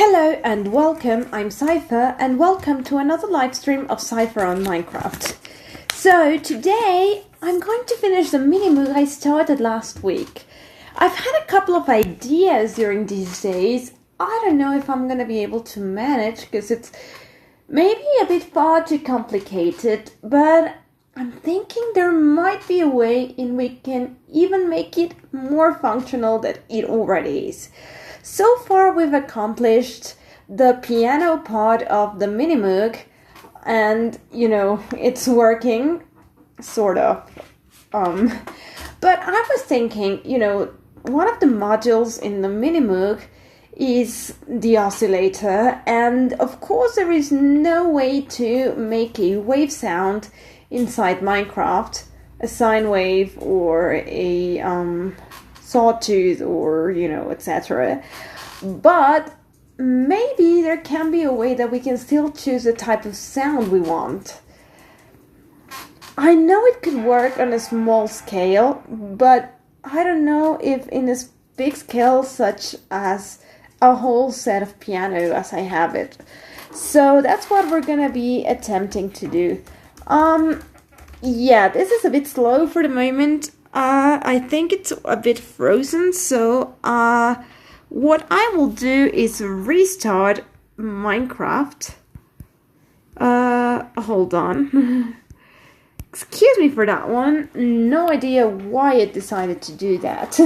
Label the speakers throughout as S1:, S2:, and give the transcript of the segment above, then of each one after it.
S1: Hello and welcome, I'm Cypher and welcome to another live stream of Cypher on Minecraft. So today I'm going to finish the Minimoog I started last week. I've had a couple of ideas during these days. I don't know if I'm going to be able to manage because it's maybe a bit far too complicated, but I'm thinking there might be a way in we can even make it more functional than it already is. So far we've accomplished the piano part of the Minimoog and, it's working, sort of. But I was thinking, one of the modules in the Minimoog is the oscillator, and of course there is no way to make a wave sound inside Minecraft, a sine wave or a sawtooth or, etc. But maybe there can be a way that we can still choose the type of sound we want. I know it could work on a small scale, but I don't know if in a big scale such as a whole set of piano as I have it. So that's what we're gonna be attempting to do. Yeah, this is a bit slow for the moment. I think it's a bit frozen, so what I will do is restart Minecraft. Hold on. Excuse me for that one. No idea why it decided to do that.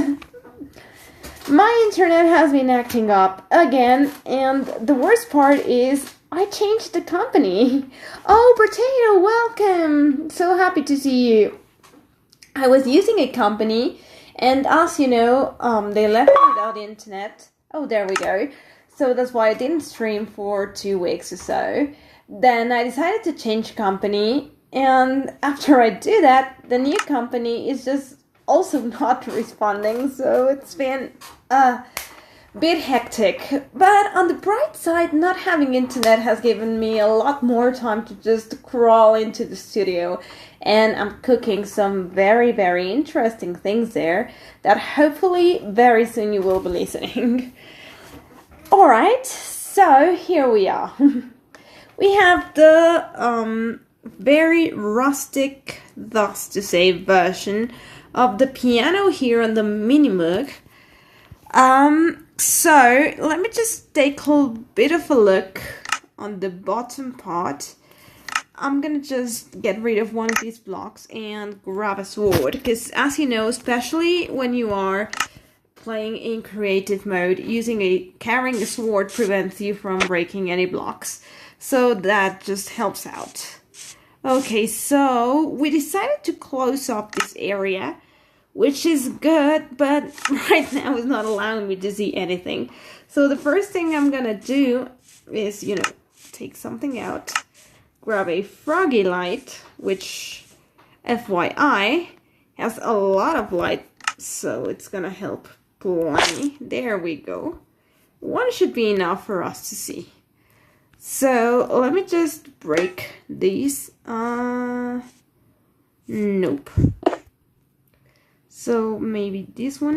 S1: My internet has been acting up again, and the worst part is I changed the company. Oh, Potato, welcome! So happy to see you. I was using a company, and as you know, they left me without internet. Oh, there we go. So that's why I didn't stream for 2 weeks or so. Then I decided to change company, and after I do that, the new company is just also not responding, so it's been a bit hectic. But on the bright side, not having internet has given me a lot more time to just crawl into the studio, and I'm cooking some very, very interesting things there that hopefully very soon you will be listening. Alright, so here we are. We have the very rustic, thus to say, version of the piano here on the Minimoog. So let me just take a bit of a look on the bottom part. I'm gonna just get rid of one of these blocks and grab a sword, because as you know, especially when you are playing in creative mode, carrying a sword prevents you from breaking any blocks. So that just helps out. Okay, so we decided to close up this area, which is good, but right now it's not allowing me to see anything. So the first thing I'm gonna do is, take something out, grab a froggy light, which, FYI, has a lot of light, so it's gonna help plenty. There we go. One should be enough for us to see. So let me just break these. Nope. So maybe this one.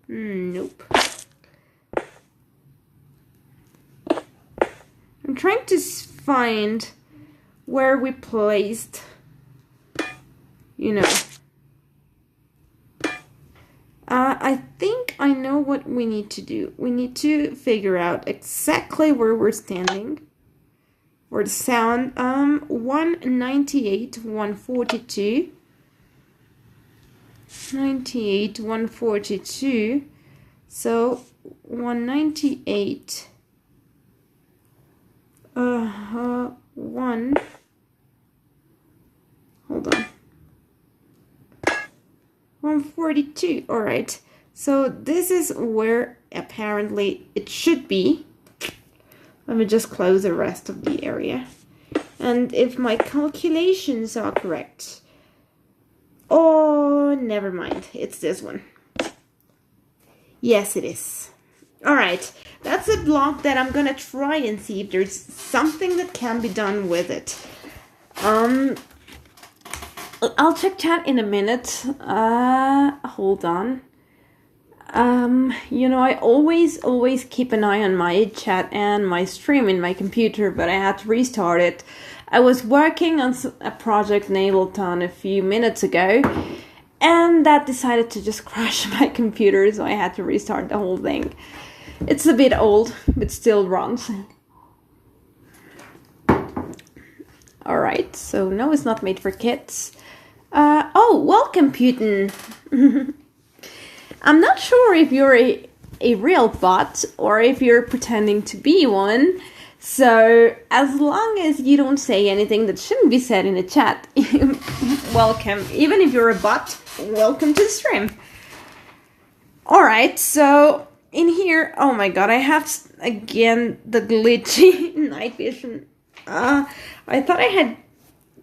S1: Nope. I'm trying to find where we placed, I think I know what we need to do. We need to figure out exactly where we're standing for the sound. 198, 142. 98, 142. So 198. 1. Hold on. 142. All right. So this is where apparently it should be. Let me just close the rest of the area. And if my calculations are correct. Oh, never mind. It's this one. Yes, it is. All right. That's a block that I'm going to try and see if there's something that can be done with it. I'll check chat in a minute. Hold on. I always keep an eye on my chat and my stream in my computer, but I had to restart it. I was working on a project in Ableton a few minutes ago, and that decided to just crash my computer, so I had to restart the whole thing. It's a bit old, but still runs. Alright, so no, it's not made for kids. Welcome, Putin! I'm not sure if you're a real bot or if you're pretending to be one. So, as long as you don't say anything that shouldn't be said in the chat, welcome. Even if you're a bot, welcome to the stream. Alright, so in here, oh my god, I have again the glitchy night vision. I thought I had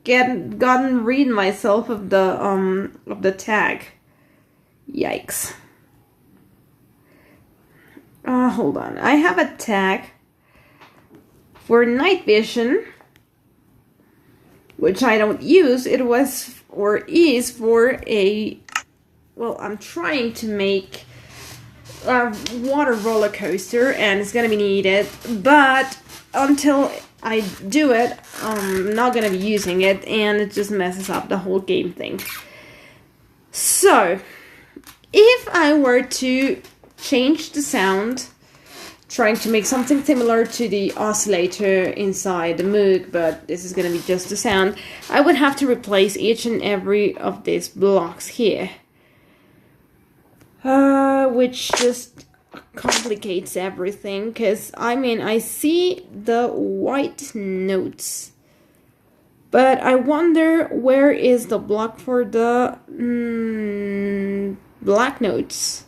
S1: gotten rid myself of the tag. Yikes. Hold on. I have a tag for night vision, which I don't use. It was or is for I'm trying to make a water roller coaster, and it's gonna be needed, but until I do it, I'm not gonna be using it, and it just messes up the whole game thing. So, if I were to change the sound, trying to make something similar to the oscillator inside the Moog, but this is going to be just the sound, I would have to replace each and every of these blocks here. Which just complicates everything, because, I see the white notes, but I wonder where is the block for the black notes.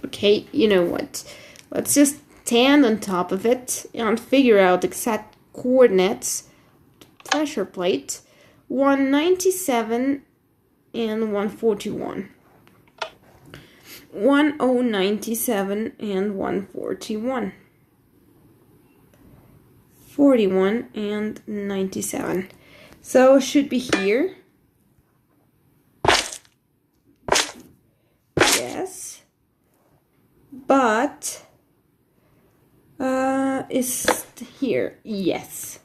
S1: Okay, you know what? Let's just stand on top of it and figure out exact coordinates. Pressure plate 197 and 141. 1097 and 141. 41 and 97. So should be here. Yes. But is here. Yes.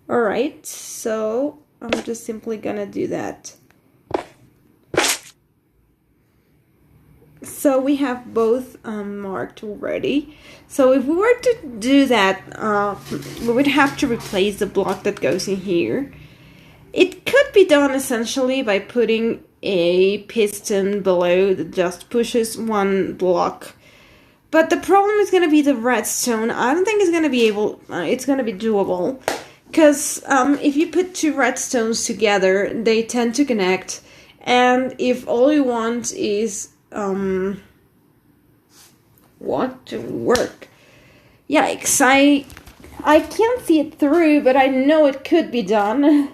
S1: Alright, so I'm just simply gonna do that. So we have both marked already. So if we were to do that, we would have to replace the block that goes in here. It could be done essentially by putting a piston below that just pushes one block. But the problem is going to be the redstone. I don't think it's going to be it's going to be doable. Because if you put two redstones together, they tend to connect. And if all you want is what to work. Yikes, I can't see it through, but I know it could be done.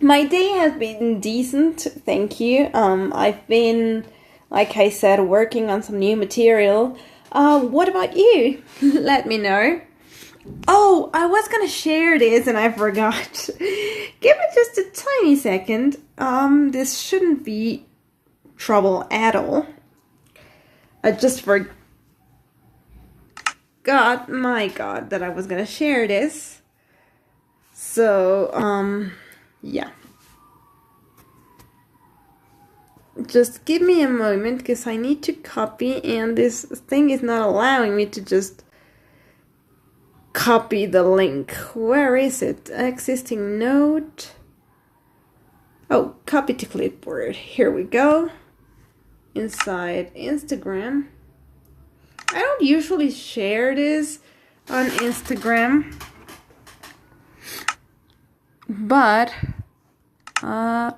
S1: My day has been decent, thank you. I've been, like I said, working on some new material. What about you? Let me know. Oh, I was gonna share this and I forgot. Give me just a tiny second. This shouldn't be trouble at all. I just forgot, my god, that I was gonna share this. So, yeah. Just give me a moment, because I need to copy, and this thing is not allowing me to just copy the link. Where is it? Existing node. Oh, copy to clipboard. Here we go. Inside Instagram. I don't usually share this on Instagram, but I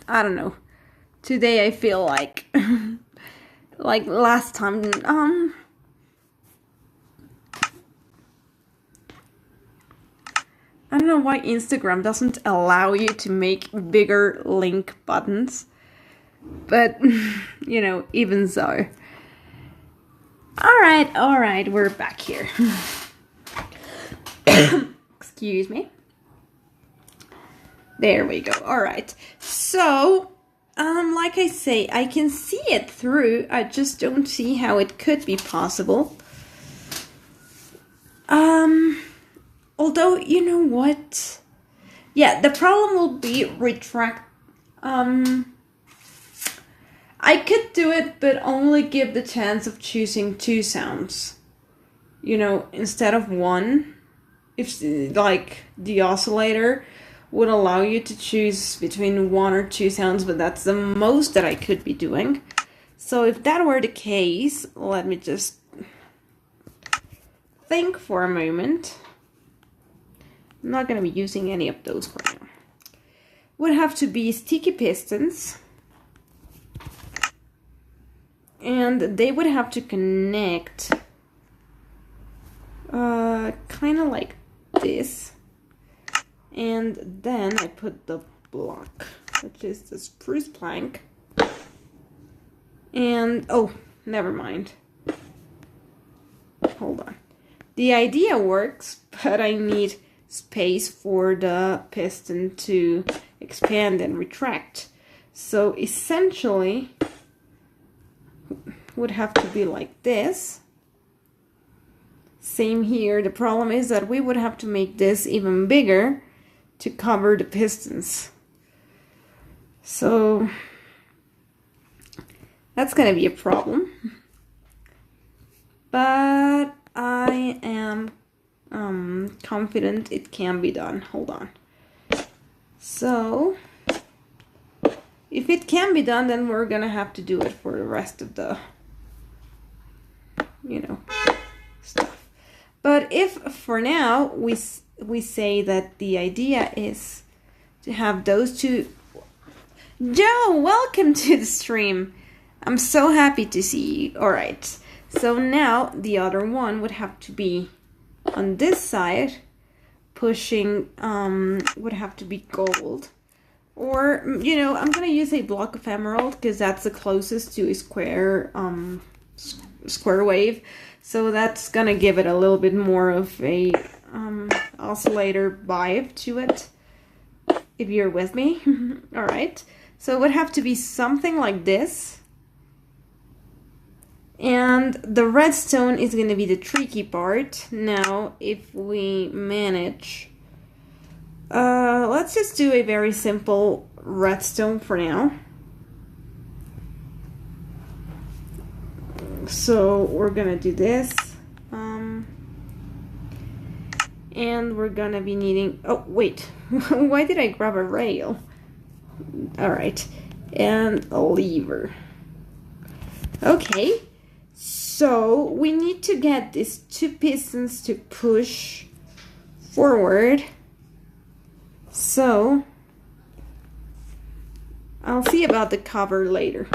S1: don't know. Today I feel like like last time I don't know why Instagram doesn't allow you to make bigger link buttons. But, you know, even so. Alright, we're back here. Excuse me. There we go. All right. So, like I say, I can see it through. I just don't see how it could be possible. Although, you know what? Yeah, the problem will be retract. I could do it, but only give the chance of choosing 2 sounds. You know, instead of 1. If, like, the oscillator would allow you to choose between 1 or 2 sounds, but that's the most that I could be doing. So if that were the case, let me just think for a moment. I'm not going to be using any of those for now. Would have to be sticky pistons. And they would have to connect kind of like this. And then I put the block, which is the spruce plank. And, oh, never mind. Hold on. The idea works, but I need space for the piston to expand and retract. So essentially, would have to be like this. Same here. The problem is that we would have to make this even bigger to cover the pistons. So that's gonna be a problem. But I am confident it can be done. Hold on. So if it can be done, then we're gonna have to do it for the rest of the, you know, stuff. But if for now we say that the idea is to have those 2. Joe, welcome to the stream. I'm so happy to see you. All right. So now the other one would have to be on this side, pushing, would have to be gold. Or, you know, I'm going to use a block of emerald because that's the closest to a square wave. So that's going to give it a little bit more of a oscillator vibe to it, if you're with me. All right. So it would have to be something like this. And the redstone is going to be the tricky part. Now, if we manage, let's just do a very simple redstone for now. So we're going to do this. And we're going to be needing, oh, wait, why did I grab a rail? All right, and a lever. Okay. So we need to get these 2 pistons to push forward. So I'll see about the cover later.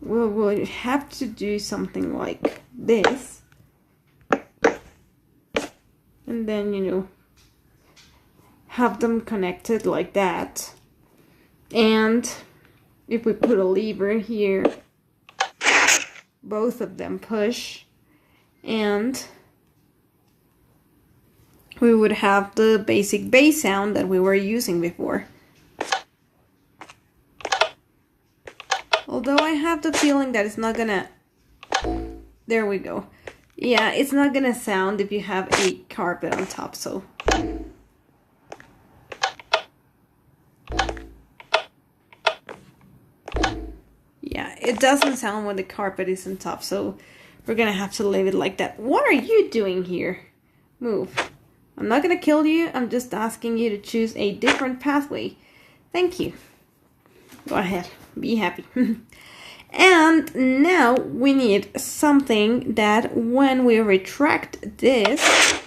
S1: We'll have to do something like this. And then, you know, have them connected like that. And if we put a lever here, both of them push, and we would have the basic bass sound that we were using before. Although I have the feeling that it's not gonna, there we go. Yeah, it's not gonna sound if you have a carpet on top, so. Yeah, it doesn't sound when the carpet is on top, so we're gonna have to leave it like that. What are you doing here? Move. I'm not gonna kill you, I'm just asking you to choose a different pathway. Thank you. Go ahead, be happy. And now we need something that when we retract this,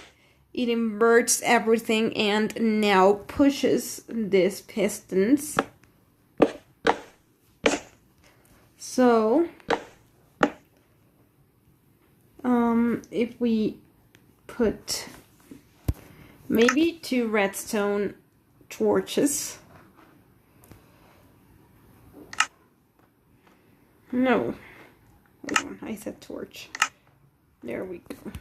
S1: it inverts everything and now pushes these pistons. So, if we put maybe 2 redstone torches. No, hold on, I said torch. There we go.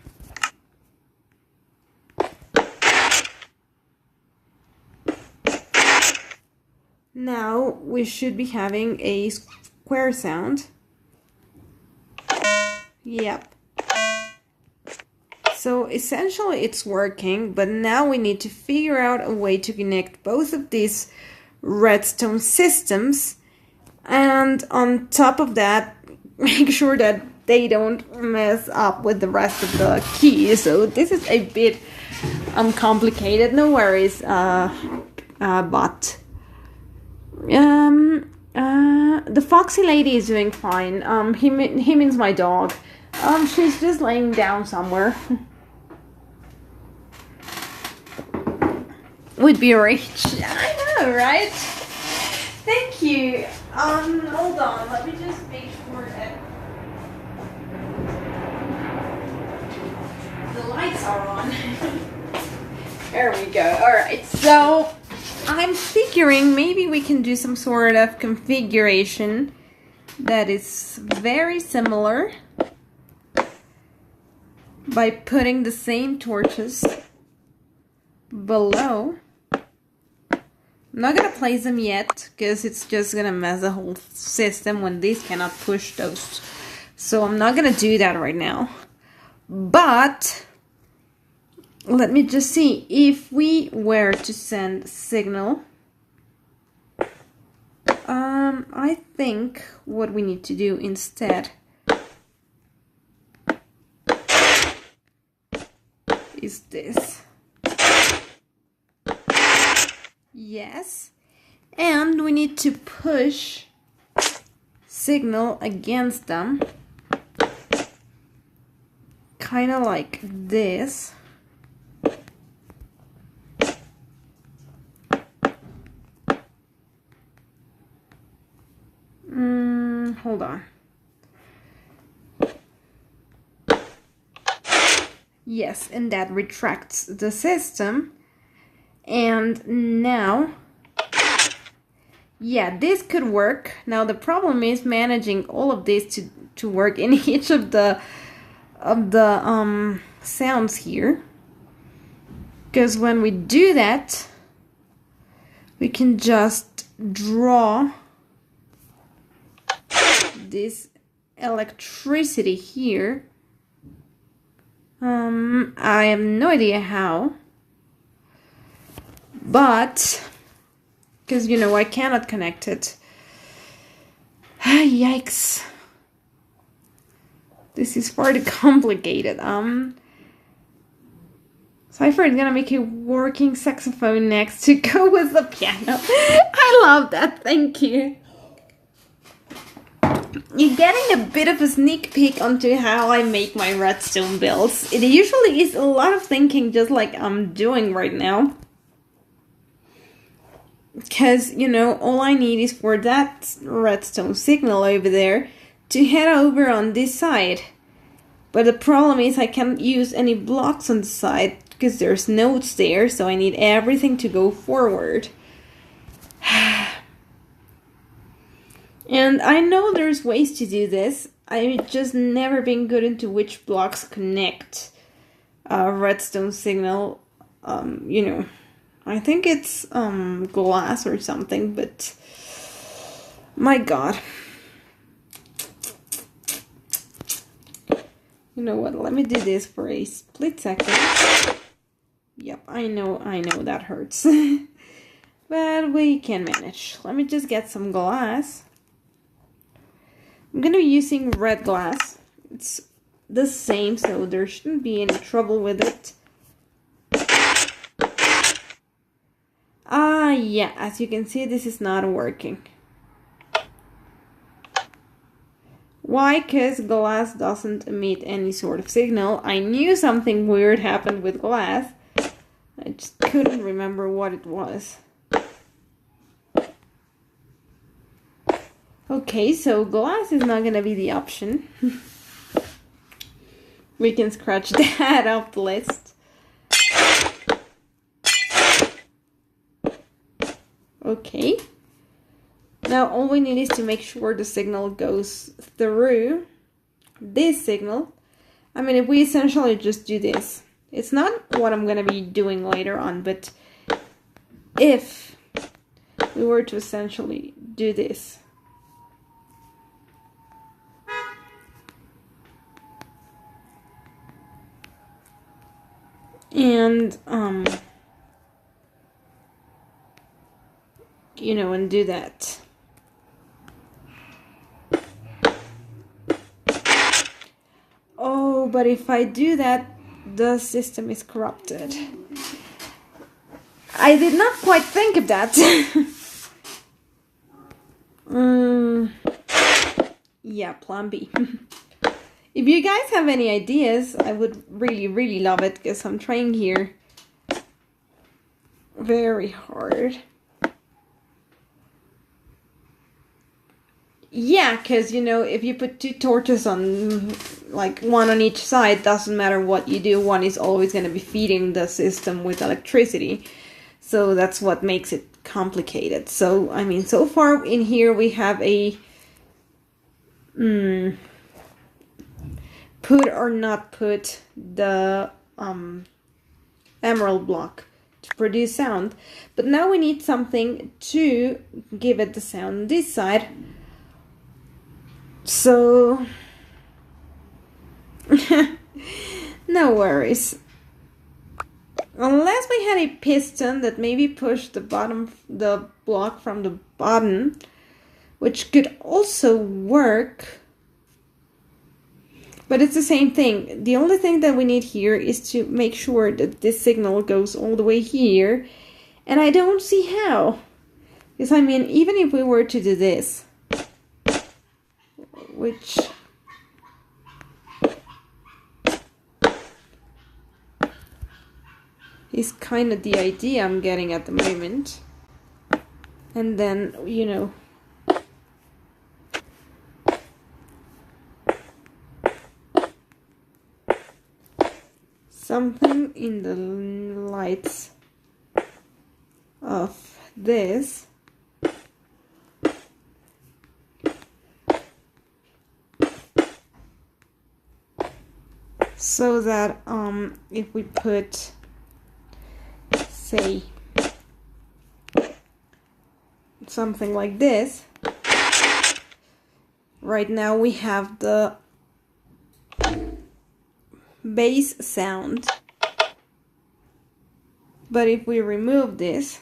S1: Now we should be having a square sound. Yep. So essentially it's working, but now we need to figure out a way to connect both of these redstone systems, and on top of that, make sure that they don't mess up with the rest of the keys. So this is a bit complicated, no worries, but the foxy lady is doing fine. He means my dog. She's just laying down somewhere. Would be rich. I know, right? Thank you. Hold on. Let me just make sure that the lights are on. There we go. Alright, so I'm figuring maybe we can do some sort of configuration that is very similar by putting the same torches below. I'm not gonna place them yet because it's just gonna mess the whole system when these cannot push those. So I'm not gonna do that right now. But let me just see if we were to send signal. I think what we need to do instead is this. Yes, and we need to push signal against them, kind of like this. Hold on. Yes, and that retracts the system. And now, yeah, this could work. Now the problem is managing all of this to work in each of the sounds here. Because when we do that, we can just draw this electricity here. I have no idea how. But, because, you know, I cannot connect it. Yikes. This is far too complicated. Cypher is gonna make a working saxophone next to go with the piano. I love that, thank you. You're getting a bit of a sneak peek onto how I make my redstone builds. It usually is a lot of thinking, just like I'm doing right now. Because, you know, all I need is for that redstone signal over there to head over on this side. But the problem is I can't use any blocks on the side because there's nodes there, so I need everything to go forward. And I know there's ways to do this. I've just never been good into which blocks connect redstone signal, you know. I think it's glass or something, but my god. You know what, let me do this for a split second. Yep, I know that hurts. But we can manage. Let me just get some glass. I'm gonna be using red glass. It's the same, so there shouldn't be any trouble with it. Yeah, as you can see, this is not working. Why? Because glass doesn't emit any sort of signal. I knew something weird happened with glass. I just couldn't remember what it was. Okay, so glass is not gonna be the option. We can scratch that off the list. Okay. Now all we need is to make sure the signal goes through this signal. I mean, if we essentially just do this, it's not what I'm gonna be doing later on, but if we were to essentially do this. And, you know, and do that. Oh, but if I do that, the system is corrupted. I did not quite think of that. Yeah, plan B. If you guys have any ideas, I would really, really love it, because I'm trying here very hard. Yeah, because, you know, if you put 2 torches on, like, one on each side, doesn't matter what you do, one is always going to be feeding the system with electricity. So that's what makes it complicated. So, I mean, so far in here we have a put or not put the emerald block to produce sound. But now we need something to give it the sound on this side. So, no worries. Unless we had a piston that maybe pushed the block from the bottom, which could also work. But it's the same thing. The only thing that we need here is to make sure that this signal goes all the way here. And I don't see how. Because, I mean, even if we were to do this, which is kind of the idea I'm getting at the moment. And then, you know, something in the lights of this so that if we put, say, something like this, right now we have the bass sound, but if we remove this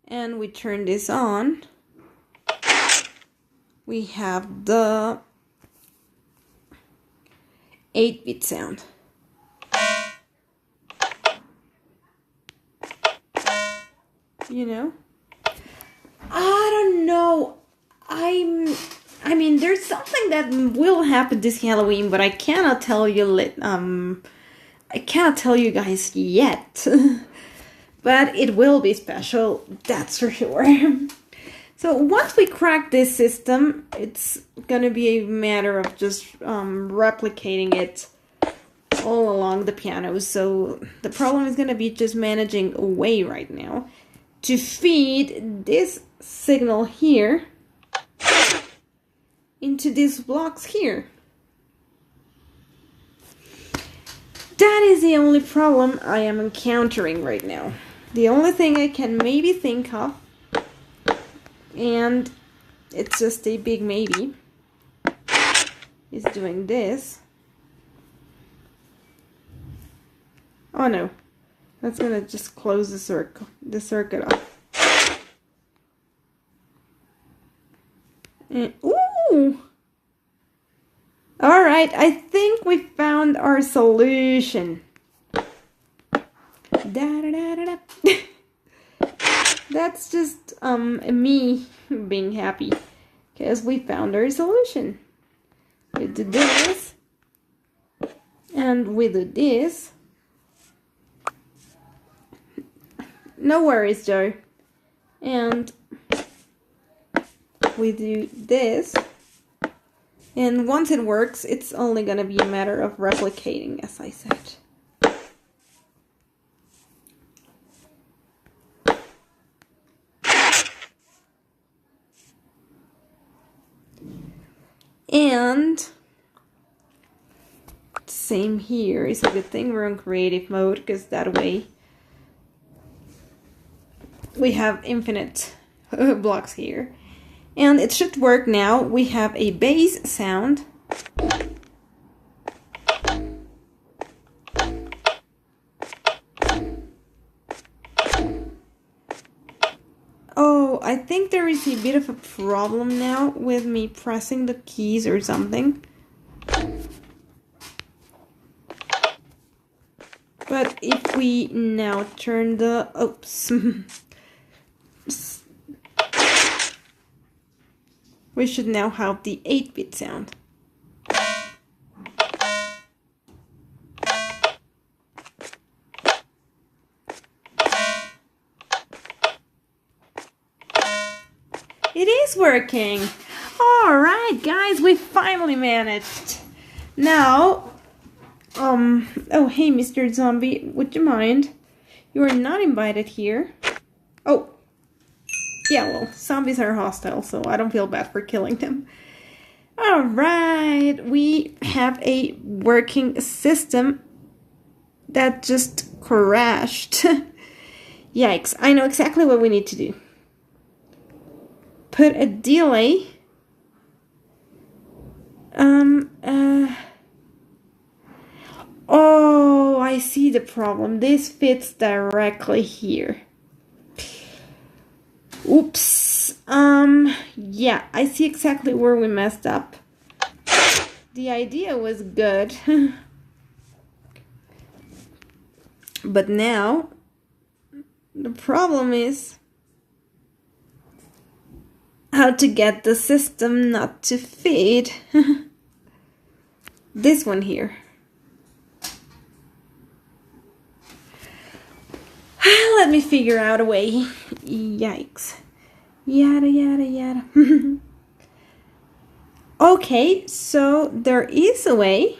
S1: and we turn this on, we have the 8-bit sound. You know, I don't know. I mean, there's something that will happen this Halloween, but I cannot tell you. I cannot tell you guys yet. But it will be special, that's for sure. So once we crack this system, it's gonna be a matter of just replicating it all along the piano. So the problem is gonna be just managing a way right now to feed this signal here into these blocks here. That is the only problem I am encountering right now. The only thing I can maybe think of, and it's just a big maybe, is doing this. Oh no, that's gonna just close the circuit off. And, ooh! Alright, I think we found our solution. Da-da-da-da-da. That's just me being happy, because we found our solution. We did this, and we did this. No worries, Joe. And we do this. And once it works, it's only going to be a matter of replicating, as I said. And same here. It's a good thing we're on creative mode, because that way we have infinite blocks here. And it should work now. We have a bass sound. Oh, I think there is a bit of a problem now with me pressing the keys or something. But if we now turn the... Oops. We should now have the 8-bit sound. It is working! Alright guys, we finally managed! Now, oh hey Mr. Zombie, would you mind? You are not invited here. Oh, yeah, well, zombies are hostile, so I don't feel bad for killing them. Alright, we have a working system that just crashed. Yikes, I know exactly what we need to do. Put a delay. Oh, I see the problem. This fits directly here. Oops. Yeah, I see exactly where we messed up. The idea was good. But now, the problem is how to get the system not to feed. This one here. Let me figure out a way. Yikes. Yada yada yada. Okay, so there is a way.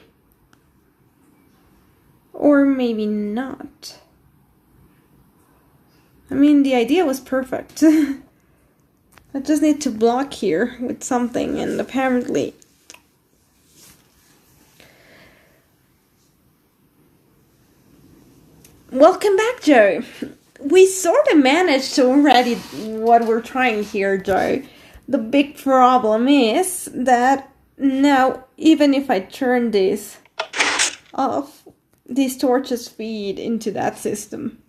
S1: Or maybe not. I mean, the idea was perfect. I just need to block here with something, and apparently... Welcome back, Joe. We sort of managed to already what we're trying here, Joe. The big problem is that now, even if I turn this off, these torches feed into that system.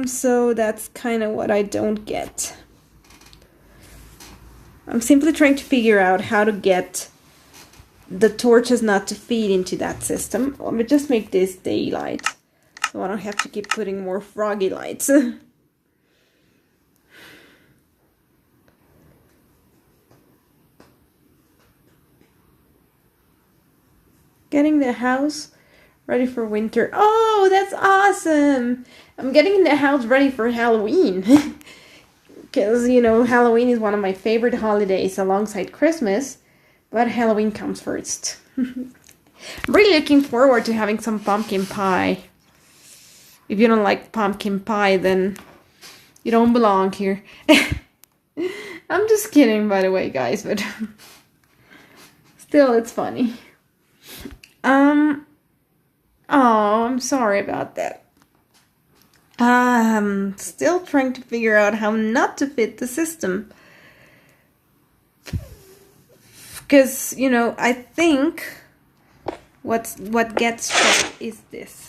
S1: So that's kind of what I don't get. I'm simply trying to figure out how to get the torches not to feed into that system. Let me just make this daylight, so I don't have to keep putting more froggy lights. Getting the house ready for winter. Oh, that's awesome! I'm getting the house ready for Halloween. Because, you know, Halloween is one of my favorite holidays alongside Christmas. But Halloween comes first. I'm really looking forward to having some pumpkin pie. If you don't like pumpkin pie, then you don't belong here. I'm just kidding, by the way, guys, but still, it's funny. Oh, I'm sorry about that. Still trying to figure out how not to fit the system. Because, you know, I think what gets struck is this.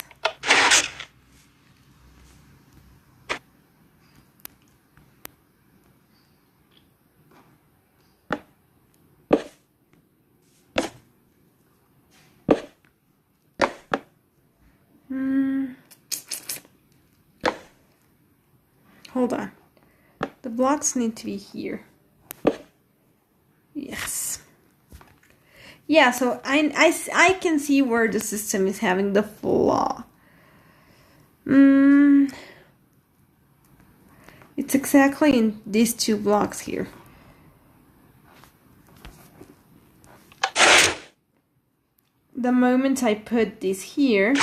S1: Hold on. The blocks need to be here. Yes. Yeah, so I can see where the system is having the flaw. It's exactly in these two blocks here. The moment I put this here,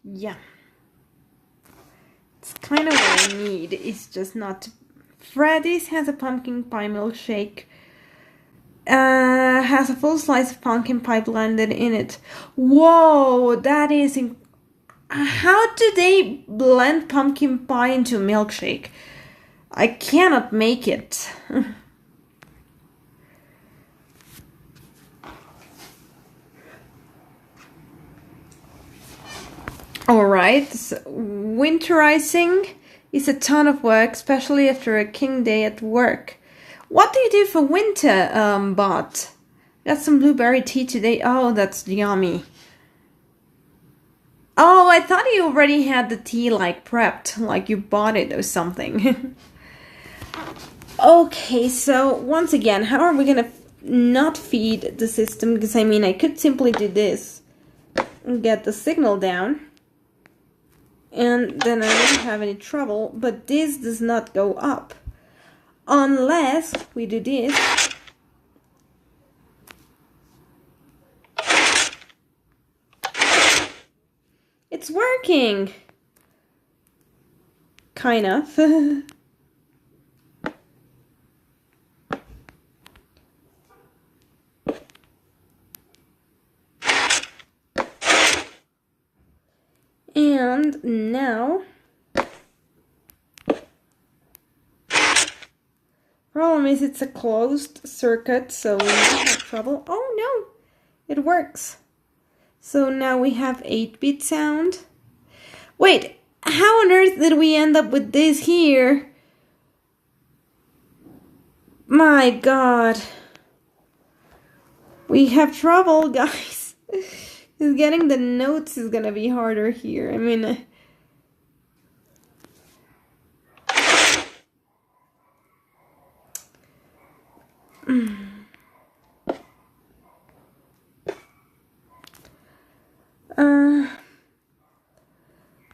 S1: yeah, it's kind of what I need. It's just not to... Freddy's has a pumpkin pie milkshake. has a full slice of pumpkin pie blended in it. Whoa, that is how do they blend pumpkin pie into a milkshake? I cannot make it. Alright, so winterizing is a ton of work, especially after a king day at work. What do you do for winter, Bot? Got some blueberry tea today. Oh, that's yummy. Oh, I thought you already had the tea like prepped, like you bought it or something. Okay, so once again, how are we gonna not feed the system? Because I mean, I could simply do this and get the signal down. And then I wouldn't have any trouble, but this does not go up. Unless we do this. It's working! Kind of. And now, problem is it's a closed circuit, so we might have trouble. Oh no, it works. So now we have 8-bit sound. Wait, how on earth did we end up with this here? My God. We have trouble, guys. Getting the notes is gonna be harder here. I mean...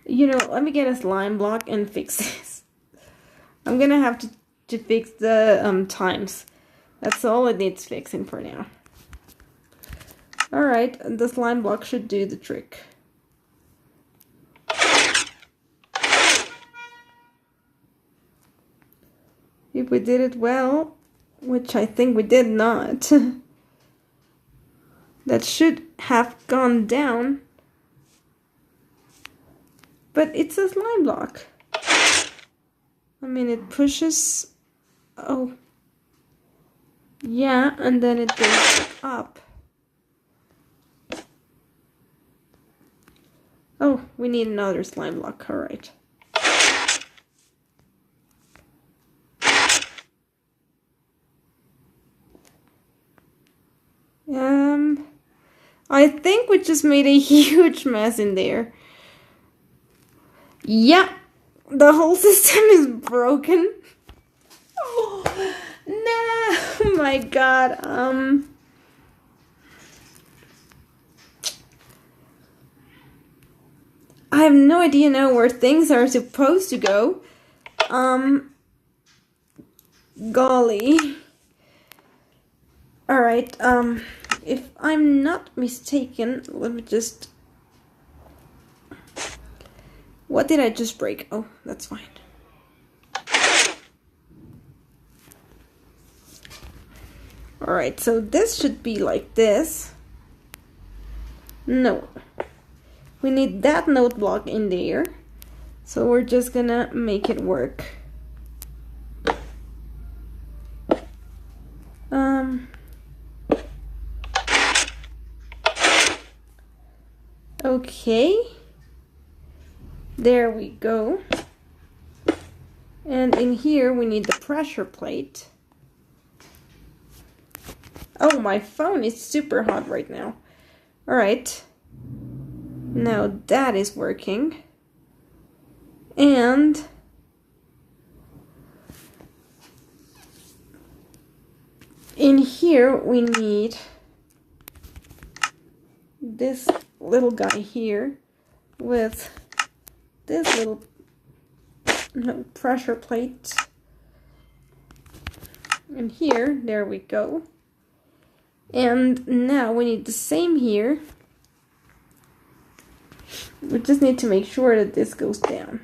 S1: you know, let me get a slime block and fix this. I'm gonna have to fix the times. That's all it needs fixing for now. Alright, the slime block should do the trick. If we did it well, which I think we did not, that should have gone down. But it's a slime block. I mean, it pushes... Oh. Yeah, and then it goes up. Oh, we need another slime block, alright. I think we just made a huge mess in there. Yeah, the whole system is broken. Oh, no, my God, I have no idea now where things are supposed to go. Golly. Alright, if I'm not mistaken, let me just... What did I just break? Oh, that's fine. Alright, so this should be like this. No. We need that note block in there. So we're just gonna make it work. Okay. There we go. And in here we need the pressure plate. Oh, my phone is super hot right now. Alright. Now that is working. And in here we need this little guy here with this little pressure plate. And here, there we go. And now we need the same here. We just need to make sure that this goes down.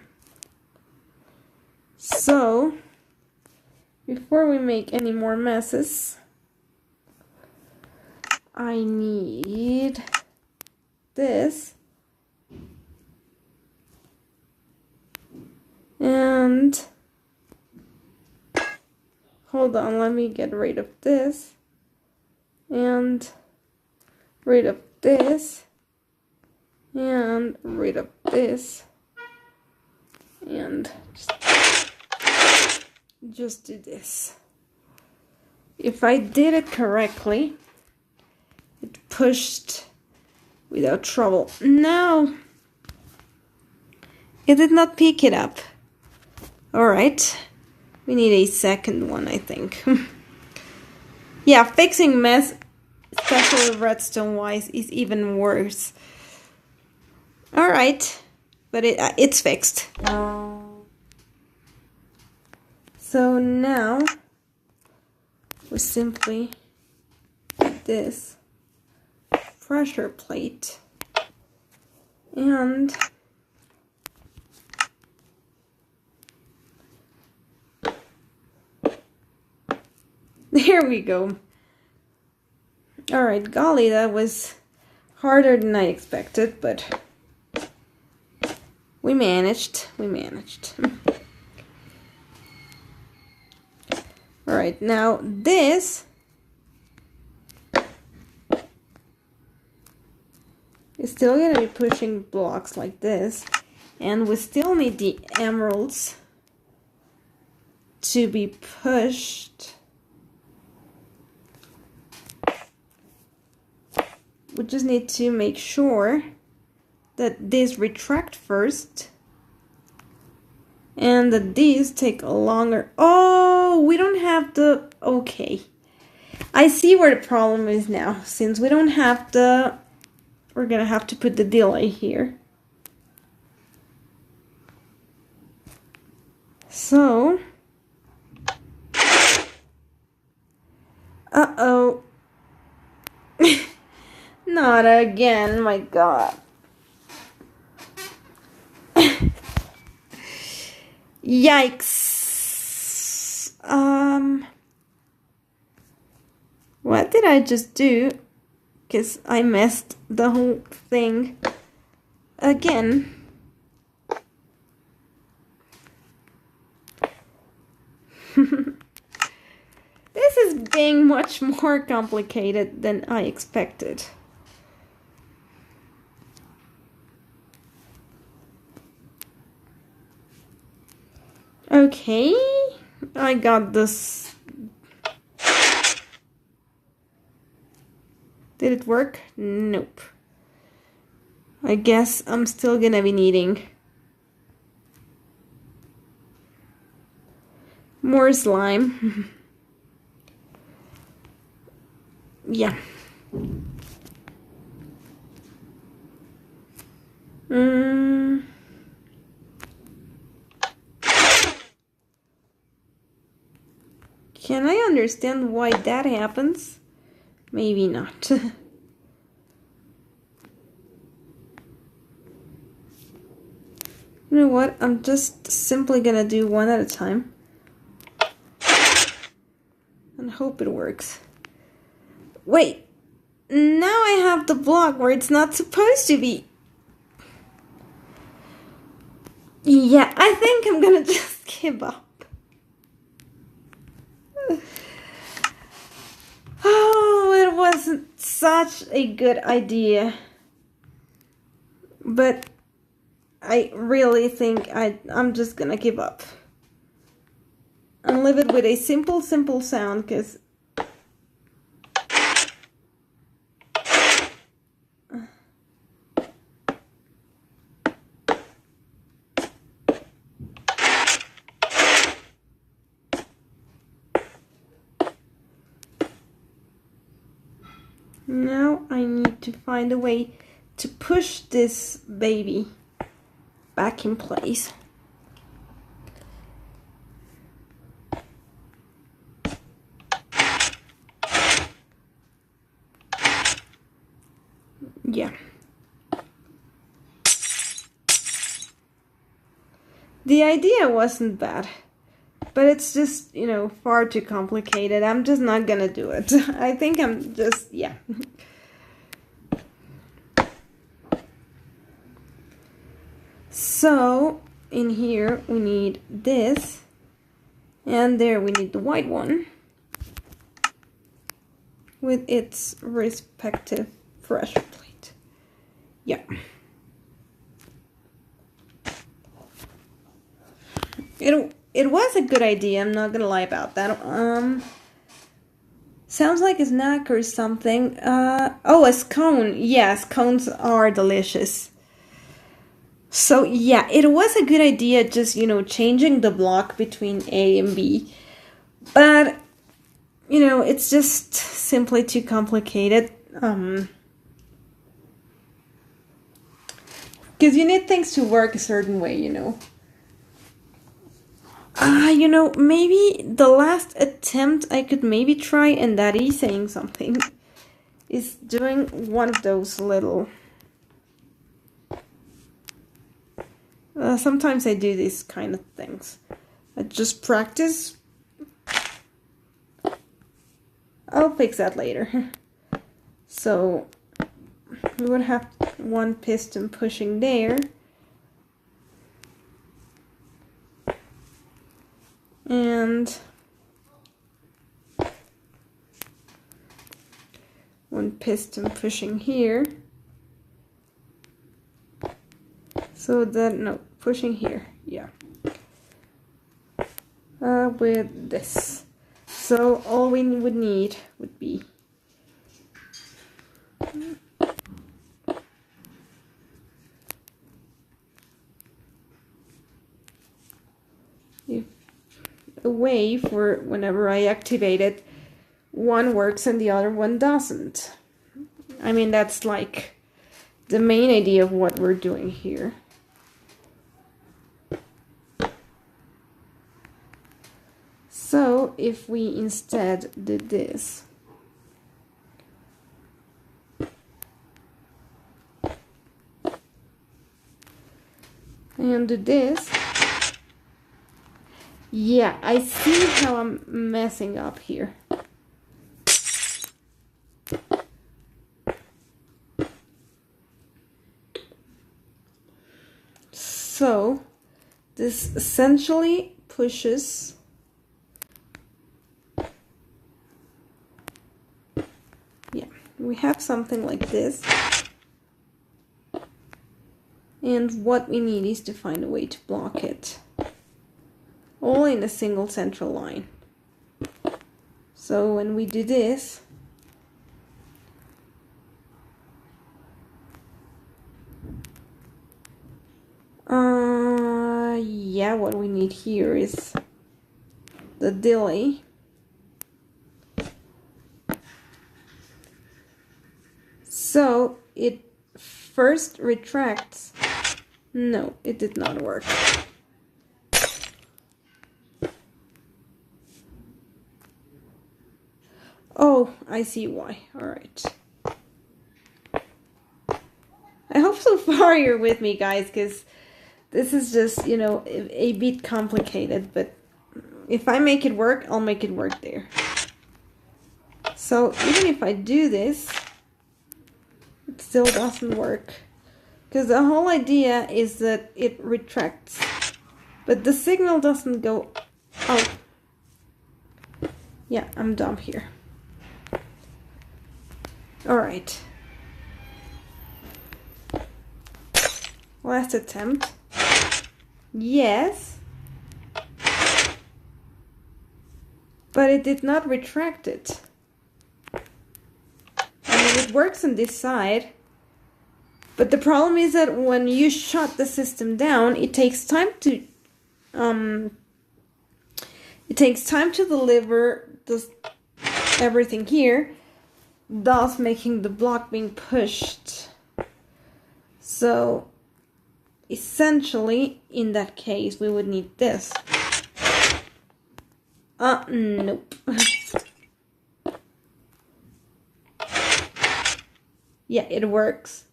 S1: So, before we make any more messes, I need this. And hold on, let me get rid of this. And rid of this. And rid of this. And just do this. If I did it correctly, it pushed without trouble. No, it did not pick it up. Alright, we need a second one, I think. Yeah, fixing mess, especially redstone wise, is even worse. Alright, but it's fixed. So now we simply put this pressure plate and there we go. Alright, golly, that was harder than I expected, but we managed. Alright, now this is still going to be pushing blocks like this, and we still need the emeralds to be pushed. We just need to make sure that these retract first and that these take longer. Oh, we don't have the... Okay. I see where the problem is now. Since we don't have the... We're gonna have to put the delay here. So... Uh-oh. Not again, my God. Yikes. What did I just do? Because I messed the whole thing again. This is being much more complicated than I expected. Okay, I got this. Did it work? Nope. I guess I'm still gonna be needing more slime. Yeah. Can I understand why that happens? Maybe not. You know what? I'm just simply gonna do one at a time and hope it works. Wait, now I have the block where it's not supposed to be. Yeah, I think I'm gonna just give up. Oh, it wasn't such a good idea. But I really think I'm just gonna give up. And leave it with a simple sound, because now I need to find a way to push this baby back in place. Yeah. The idea wasn't bad. But it's just, you know, far too complicated. I'm just not gonna do it. I think I'm just, yeah. So, in here we need this. And there we need the white one. With its respective pressure plate. Yeah. It was a good idea, I'm not gonna lie about that. Sounds like a snack or something. Oh, a scone. Yes, scones are delicious. So yeah, it was a good idea just, you know, changing the block between A and B. But, you know, it's just simply too complicated. Because you need things to work a certain way, you know. You know, maybe the last attempt I could maybe try, and that is saying something, is doing one of those little... sometimes I do these kind of things. I just practice. I'll fix that later. So, we would have one piston pushing there. And one piston pushing here. So that, no, pushing here, yeah. With this. So all we would need would be a way for whenever I activate it, one works and the other one doesn't. I mean, that's like the main idea of what we're doing here. So if we instead did this, and do this, yeah, I see how I'm messing up here. So this essentially pushes we have something like this, and what we need is to find a way to block it, all in a single central line. So when we do this, yeah, what we need here is the delay. So it first retracts. No, it did not work. Oh, I see why. All right. I hope so far you're with me, guys, because this is just, you know, a bit complicated, but if I make it work, I'll make it work there. So even if I do this, it still doesn't work. Because the whole idea is that it retracts, but the signal doesn't go out. Yeah, I'm dumb here. Alright. Last attempt. Yes. But it did not retract it. I mean, it works on this side. But the problem is that when you shut the system down, it takes time to deliver everything here, thus making the block being pushed. So essentially, in that case, we would need this. Nope. Yeah, it works.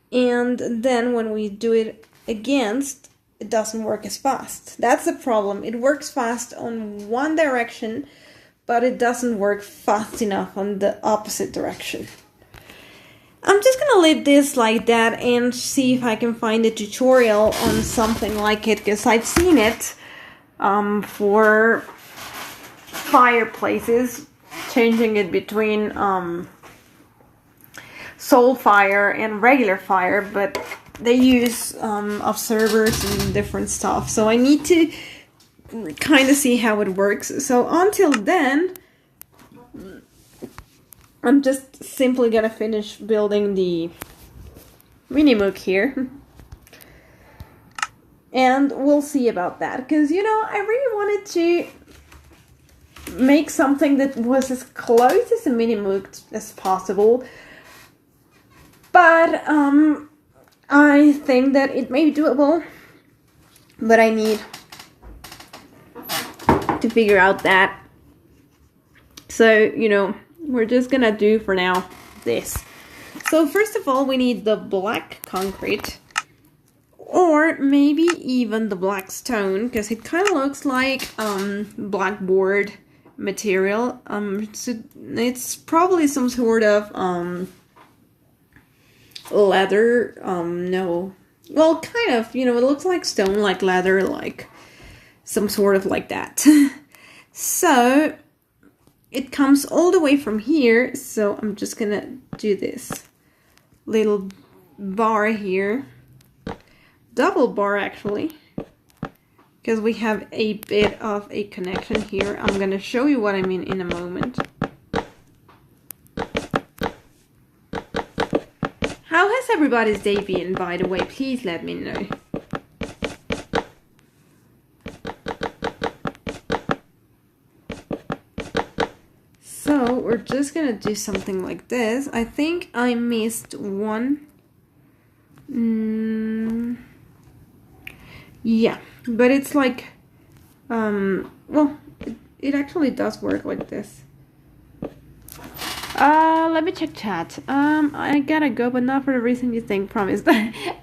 S1: And then when we do it against it doesn't work as fast. That's the problem. It works fast on one direction, but it doesn't work fast enough on the opposite direction. I'm just gonna leave this like that and see if I can find a tutorial on something like it, because I've seen it for fireplaces, changing it between soul fire and regular fire, but they use observers and different stuff, so I need to kind of see how it works. So until then, I'm just simply gonna finish building the Minimoog here. And we'll see about that, because, you know, I really wanted to make something that was as close as a Minimoog as possible. But I think that it may be doable, but I need to figure out that. So, you know, we're just gonna do for now this. So first of all, we need the black concrete, or maybe even the black stone, because it kind of looks like blackboard material. So it's probably some sort of leather. No, well, kind of, you know, it looks like stone, like leather, like some sort of like that. So it comes all the way from here, so I'm just gonna do this little bar here, double bar actually, because we have a bit of a connection here. I'm gonna show you what I mean in a moment. How has everybody's day been, by the way? Please let me know. So we're just gonna do something like this. I think I missed one. Yeah, but it's like, well, it actually does work like this. Let me check chat. I gotta go, but not for the reason you think, promise.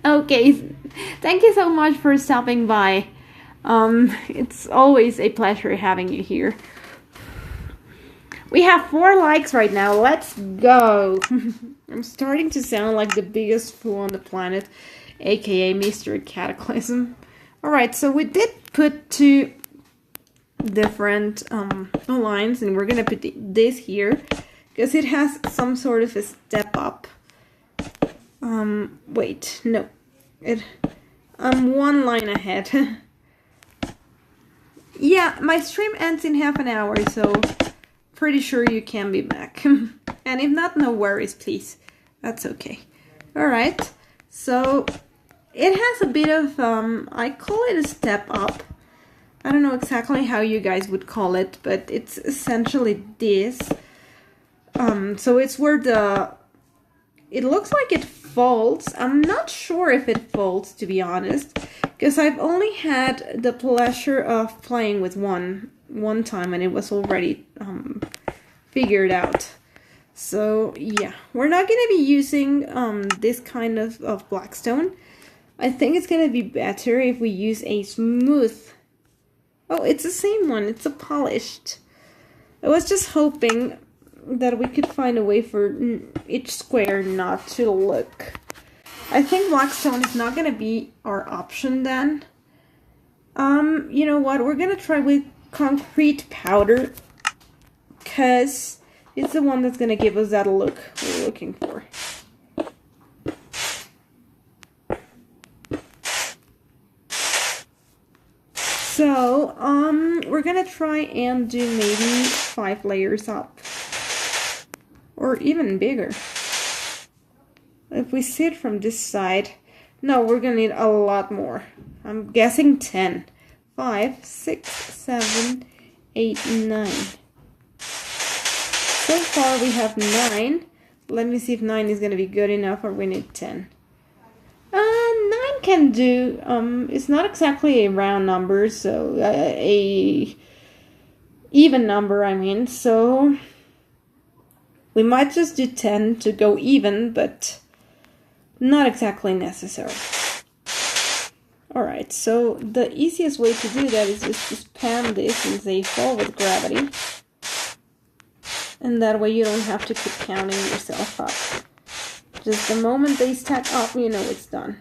S1: Okay, thank you so much for stopping by. It's always a pleasure having you here. We have 4 likes right now. Let's go. I'm starting to sound like the biggest fool on the planet, aka Mr. Cataclysm. Alright, so we did put 2 different lines, and we're gonna put this here because it has some sort of a step up. Wait, no. I'm 1 line ahead. Yeah, my stream ends in half an hour, so pretty sure you can be back. And if not, no worries, please. That's okay. Alright, so it has a bit of, I call it a step up. I don't know exactly how you guys would call it, but it's essentially this. So it's where it looks like it folds. I'm not sure if it folds, to be honest, because I've only had the pleasure of playing with one time, and it was already figured out. So yeah, we're not going to be using this kind of blackstone. I think it's going to be better if we use a smooth. Oh, it's the same one. It's a polished. I was just hoping that we could find a way for each square not to look. I think blackstone is not going to be our option then. You know what? We're going to try with concrete powder, because it's the one that's going to give us that look we're looking for. So, we're going to try and do maybe 5 layers up, or even bigger. If we see it from this side, no, we're going to need a lot more. I'm guessing 10. 5, 6, 7, 8, 9. So far we have 9. Let me see if 9 is going to be good enough, or we need 10. 9 can do. It's not exactly a round number, so a even number, I mean. So we might just do 10 to go even, but not exactly necessary. Alright, so the easiest way to do that is just to spam this and say fall with gravity. And that way you don't have to keep counting yourself up. Just the moment they stack up, you know it's done.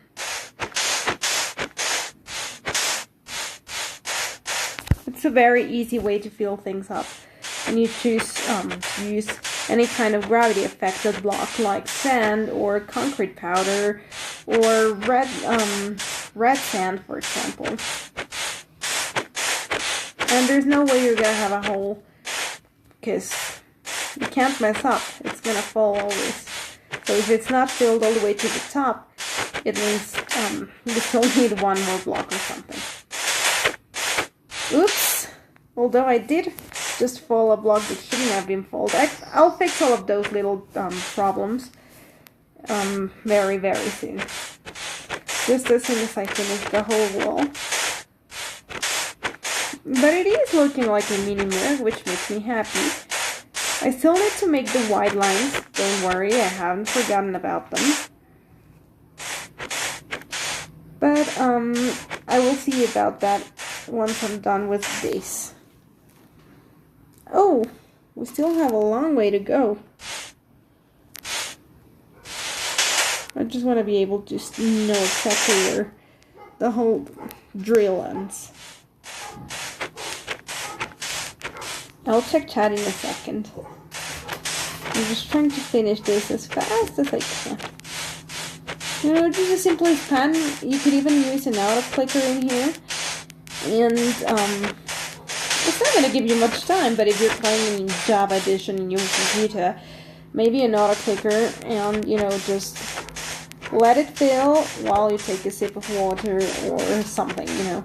S1: It's a very easy way to fill things up. And you choose to use any kind of gravity affected block like sand or concrete powder or red sand, for example. And there's no way you're gonna have a hole because you can't mess up. It's gonna fall always. So if it's not filled all the way to the top, it means you still need one more block or something. Oops! Although I did just fall a block that shouldn't have been folded. I'll fix all of those little problems very, very soon. Just as soon as I finish the whole wall. But it is looking like a Minimoog, which makes me happy. I still need to make the wide lines. Don't worry, I haven't forgotten about them. But I will see about that once I'm done with this. Oh, we still have a long way to go. I just want to be able to know exactly where the whole drill ends. I'll check chat in a second. I'm just trying to finish this as fast as I can. You know, just a simple pen. You could even use an auto clicker in here. And it's not going to give you much time, but if you're playing in Java Edition in your computer, maybe an auto clicker and, you know, just let it fill while you take a sip of water or something, you know.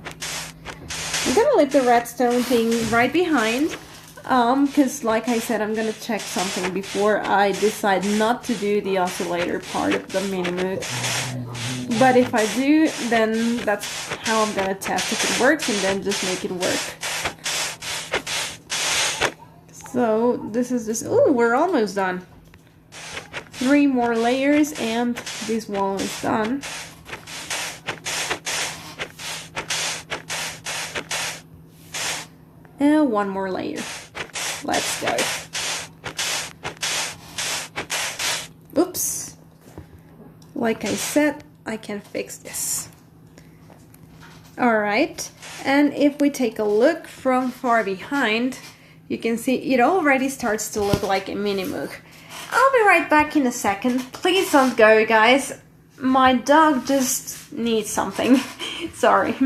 S1: I'm going to leave the redstone thing right behind, because like I said, I'm going to check something before I decide not to do the oscillator part of the Minimoog. But if I do, then that's how I'm going to test if it works and then just make it work. So this is just, ooh, we're almost done. 3 more layers and this wall is done. And 1 more layer. Let's go. Oops. Like I said, I can fix this. Alright, and if we take a look from far behind, you can see it already starts to look like a Minimoog. I'll be right back in a second. Please don't go, guys. My dog just needs something. Sorry.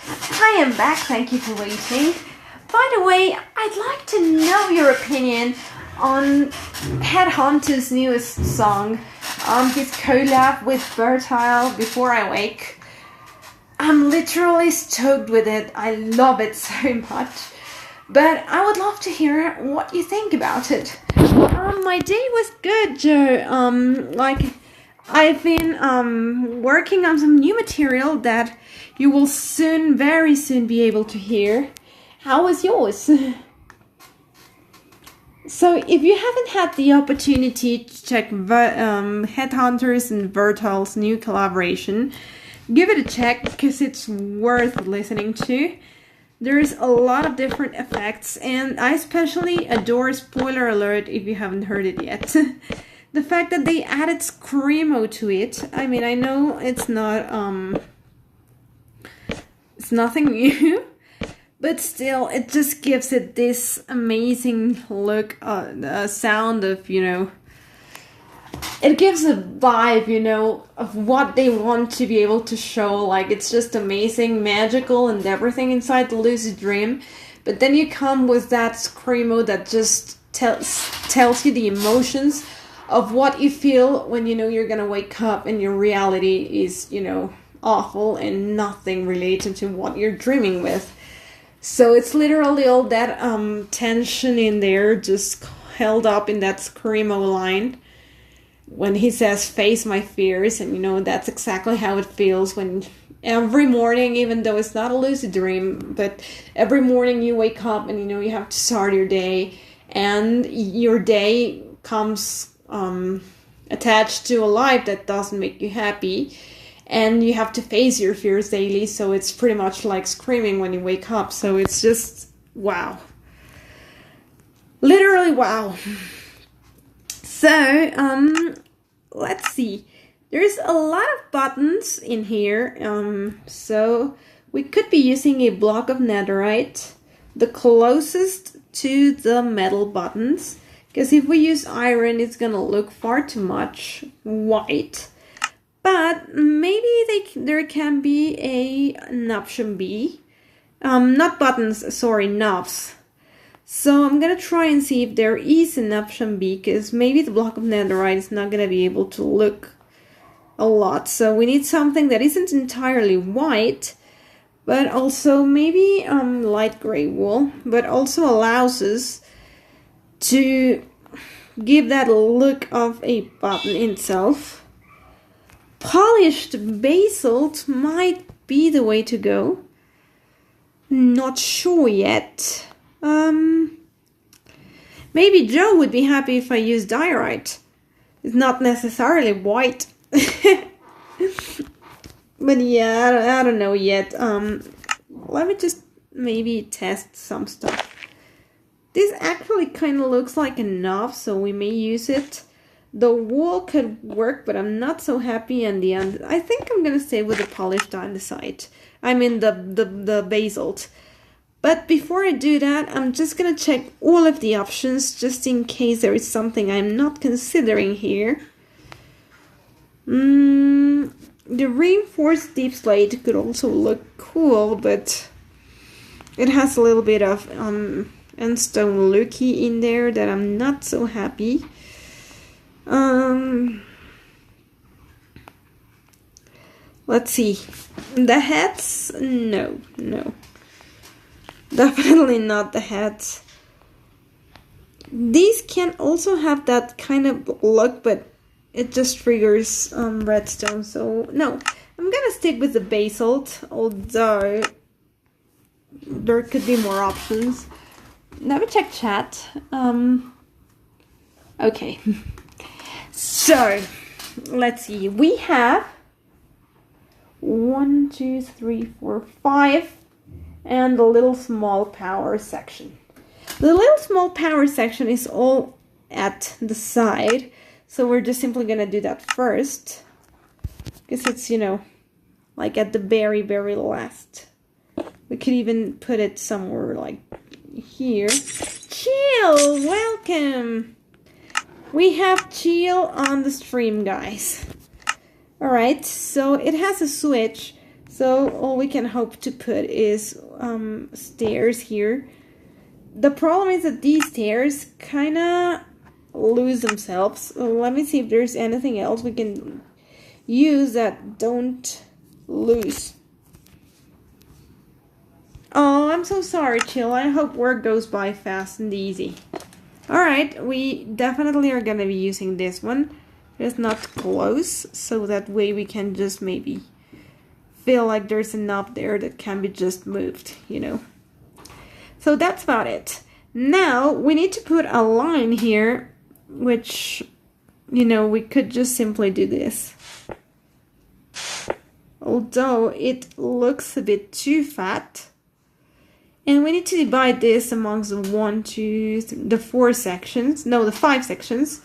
S1: I am back, thank you for waiting. By the way, I'd like to know your opinion on Headhunter's newest song, his collab with Fertile, Before I Wake. I'm literally stoked with it. I love it so much. But I would love to hear what you think about it. My day was good, Joe. I've been working on some new material that you will soon, very soon be able to hear. How was yours? So if you haven't had the opportunity to check Headhunters and Vertile's new collaboration, give it a check because it's worth listening to. There's a lot of different effects, and I especially adore, spoiler alert if you haven't heard it yet, the fact that they added screamo to it. I mean, I know it's not it's nothing new, but still it just gives it this amazing look, sound of, you know, it gives a vibe, you know, of what they want to be able to show. Like, it's just amazing, magical, and everything inside the lucid dream. But then you come with that screamo that just tells you the emotions of what you feel when you know you're gonna wake up and your reality is, you know, awful and nothing related to what you're dreaming with. So it's literally all that tension in there just held up in that screamo line. When he says, face my fears, and you know, that's exactly how it feels when every morning, even though it's not a lucid dream, but every morning you wake up and you know you have to start your day, and your day comes attached to a life that doesn't make you happy, and you have to face your fears daily, so it's pretty much like screaming when you wake up. So it's just, wow. Literally, wow. So, let's see. There's a lot of buttons in here. So we could be using a block of netherite, the closest to the metal buttons. Because if we use iron, it's gonna look far too much white. But maybe there can be an option B. Not buttons, sorry, knobs. So I'm gonna try and see if there is an option B, because maybe the block of netherite is not gonna be able to look a lot. So we need something that isn't entirely white, but also maybe light gray wool, but also allows us to give that look of a button itself. Polished basalt might be the way to go. Not sure yet. Maybe Joe would be happy if I use diorite. It's not necessarily white. But yeah, I don't know yet. Let me just maybe test some stuff. This actually kind of looks like a knob, so we may use it. The wool could work, but I'm not so happy on the end. I think I'm gonna stay with the polished andesite. I mean the basalt. But before I do that, I'm just gonna check all of the options just in case there is something I'm not considering here. The reinforced deep slate could also look cool, but it has a little bit of endstone looky in there that I'm not so happy. Let's see. The heads, no. Definitely not the heads. These can also have that kind of look, but it just triggers redstone, so no. I'm gonna stick with the basalt, although there could be more options. Let me check chat. Okay. So, let's see. We have 1, 2, 3, 4, 5, and the little small power section. The little small power section is all at the side, so we're just simply gonna do that first, because it's, you know, like at the very, very last. We could even put it somewhere like here. Chill, welcome. We have Chill on the stream, guys. Alright, so it has a switch, so all we can hope to put is stairs here. the problem is that these tears kind of lose themselves. So let me see if there's anything else we can use that don't lose. Oh, I'm so sorry, Chill. I hope work goes by fast and easy. Alright, we definitely are gonna be using this one. It's not close, so that way we can just maybe feel like there's enough there that can be just moved, you know. So that's about it. Now we need to put a line here, which, you know, we could just simply do this. Although it looks a bit too fat. And we need to divide this amongst the 4 sections. No, the 5 sections.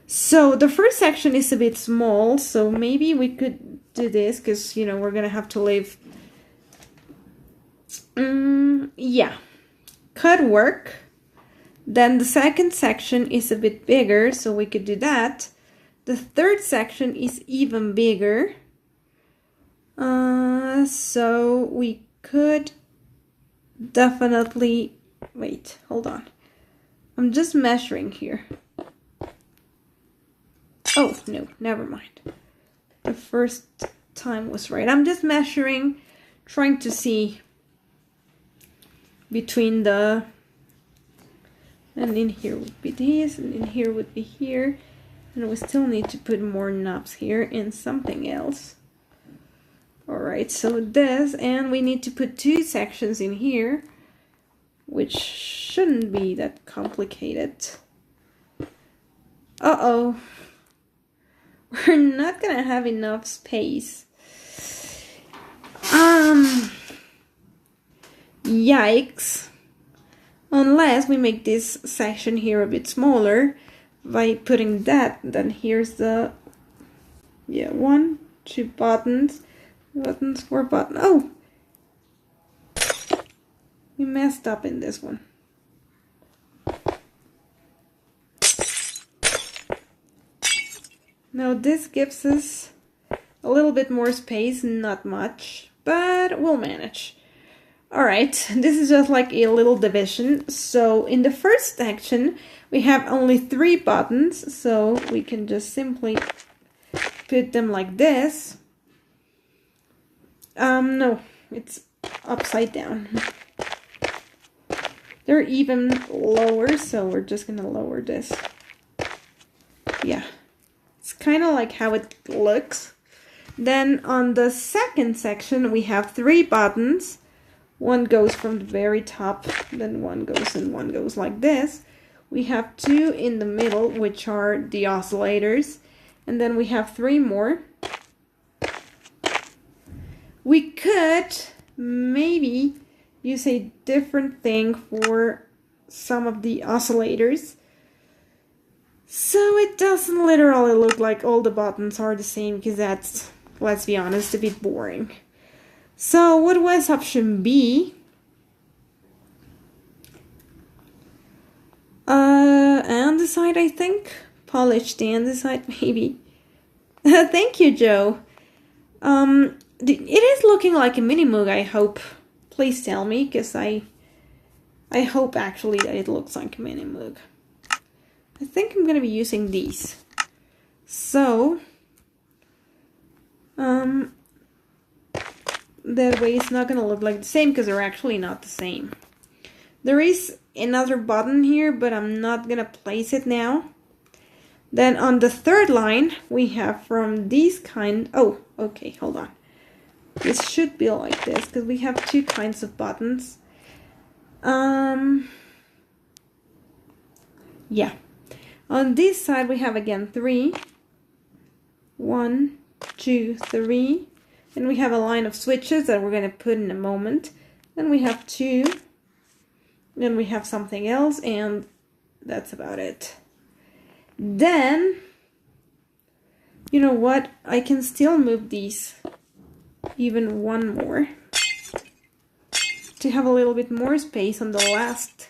S1: So the first section is a bit small, so maybe we could do this, because, you know, we're gonna have to leave. Yeah, could work. Then the second section is a bit bigger, so we could do that. The third section is even bigger. So we could definitely, wait, hold on. I'm just measuring here. Oh, no, never mind. The first time was right. I'm just measuring, trying to see between the, and in here would be this, and in here would be here. And we still need to put more knobs here and something else. Alright, so this, and we need to put 2 sections in here, which shouldn't be that complicated. Uh-oh. We're not gonna have enough space. Yikes. Unless we make this section here a bit smaller by putting that, then here's the, yeah, 1, 2 buttons. 4 buttons. Oh! We messed up in this one. Now this gives us a little bit more space, not much, but we'll manage. Alright, this is just like a little division. So in the first section, we have only 3 buttons, so we can just simply put them like this. No, it's upside down. They're even lower, so we're just gonna lower this. Yeah, it's kind of like how it looks. Then on the second section, we have 3 buttons. One goes from the very top, then one goes and one goes like this. We have 2 in the middle, which are the oscillators, and then we have 3 more. We could maybe use a different thing for some of the oscillators, so it doesn't literally look like all the buttons are the same, because that's, let's be honest, a bit boring. So what was option B? Andesite, I think. Polished andesite, maybe. Thank you, Joe. It is looking like a Minimoog, I hope. Please tell me, because I hope actually that it looks like a Minimoog. I think I'm going to be using these. So, that way it's not going to look like the same, because they're actually not the same. There is another button here, but I'm not going to place it now. Then on the third line, we have from these kind... Oh, okay, hold on. This should be like this, because we have 2 kinds of buttons. Yeah. On this side, we have again 3. 1, 2, 3. And we have a line of switches that we're going to put in a moment. Then we have 2. Then we have something else, and that's about it. Then, you know what? I can still move these even 1 more to have a little bit more space on the last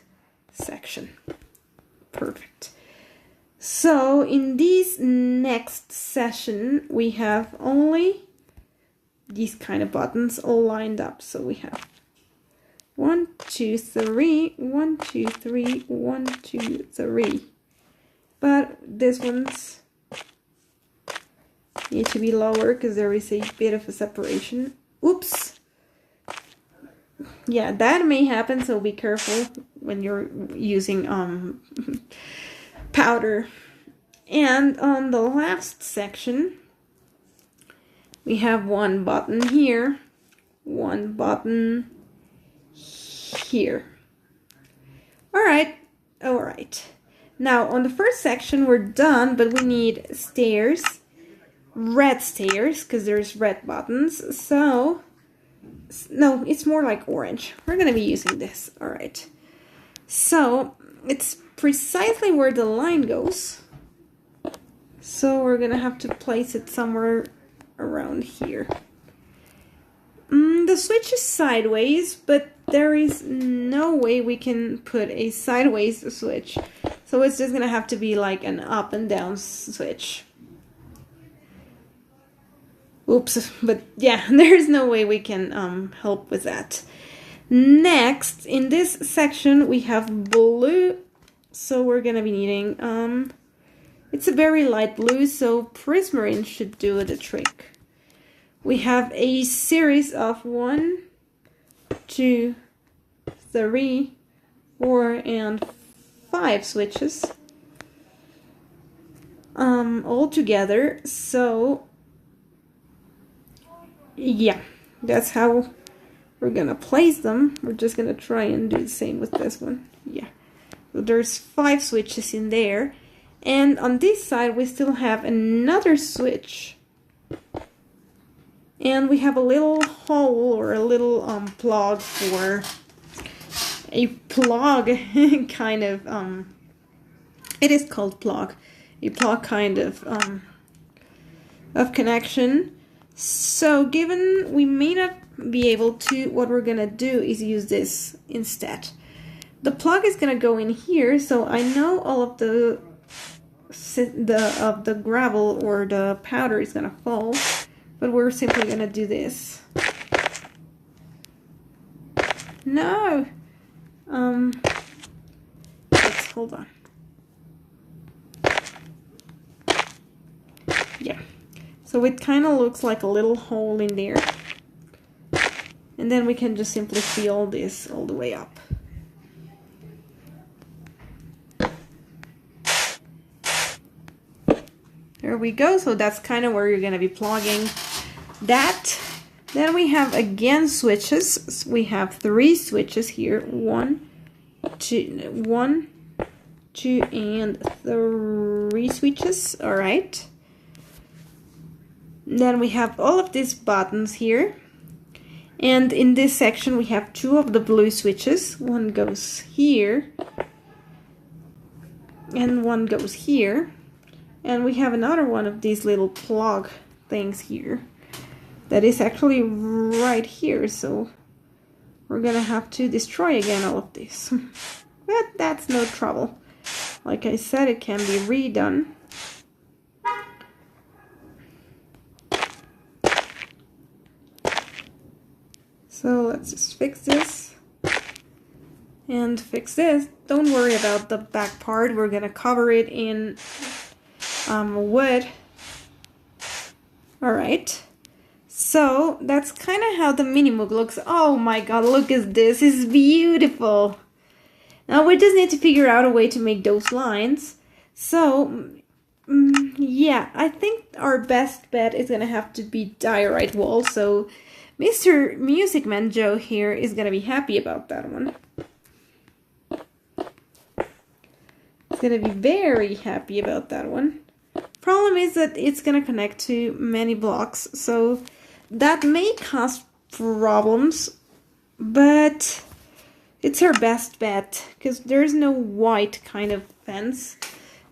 S1: section. Perfect. So in this next session, we have only these kind of buttons all lined up. So we have 1, 2, 3, 1, 2, 3, 1, 2, 3. But this one's need to be lower because there is a bit of a separation. Oops. Yeah, that may happen, so be careful when you're using powder. And on the last section, we have one button here, one button here. All right. Now on the first section we're done, but we need stairs, red stairs, because there's red buttons. So no, it's more like orange. We're gonna be using this. All right. So it's precisely where the line goes. So we're gonna have to place it somewhere around here. The switch is sideways, but there is no way we can put a sideways switch. So it's just gonna have to be like an up and down switch. Oops, but yeah, there's no way we can help with that. Next, in this section, we have blue. So we're gonna be needing, it's a very light blue, so prismarine should do the trick. We have a series of 1, 2, 3, 4, and 5 switches all together. So yeah, that's how we're gonna place them. We're just gonna try and do the same with this one. Yeah, so there's 5 switches in there, and on this side we still have another switch. And we have a little hole or a little plug for a plug kind of, it is called plug, a plug kind of connection. So given we may not be able to, what we're gonna do is use this instead. The plug is gonna go in here, so I know all of the gravel or the powder is gonna fall. But we're simply gonna do this. No! Let's hold on. Yeah. So it kind of looks like a little hole in there. And then we can just simply fill this all the way up. There we go. So that's kind of where you're gonna be plugging that. Then we have again switches. We have 3 switches here. 1, 2, and 3 switches. All right. Then we have all of these buttons here. And in this section we have 2 of the blue switches. One goes here. And one goes here. And we have another one of these little plug things here. That is actually right here, so we're gonna have to destroy again all of this. But that's no trouble. Like I said, it can be redone. So let's just fix this. And fix this. Don't worry about the back part. We're gonna cover it in wood. Alright. So that's kind of how the Minimoog looks. Oh my god, look at this. It's beautiful. Now we just need to figure out a way to make those lines. So, yeah, I think our best bet is going to have to be diorite wall. So Mr. Music Man Joe here is going to be happy about that one. He's going to be very happy about that one. Problem is that it's going to connect to many blocks. So that may cause problems, but it's our best bet because there's no white kind of fence.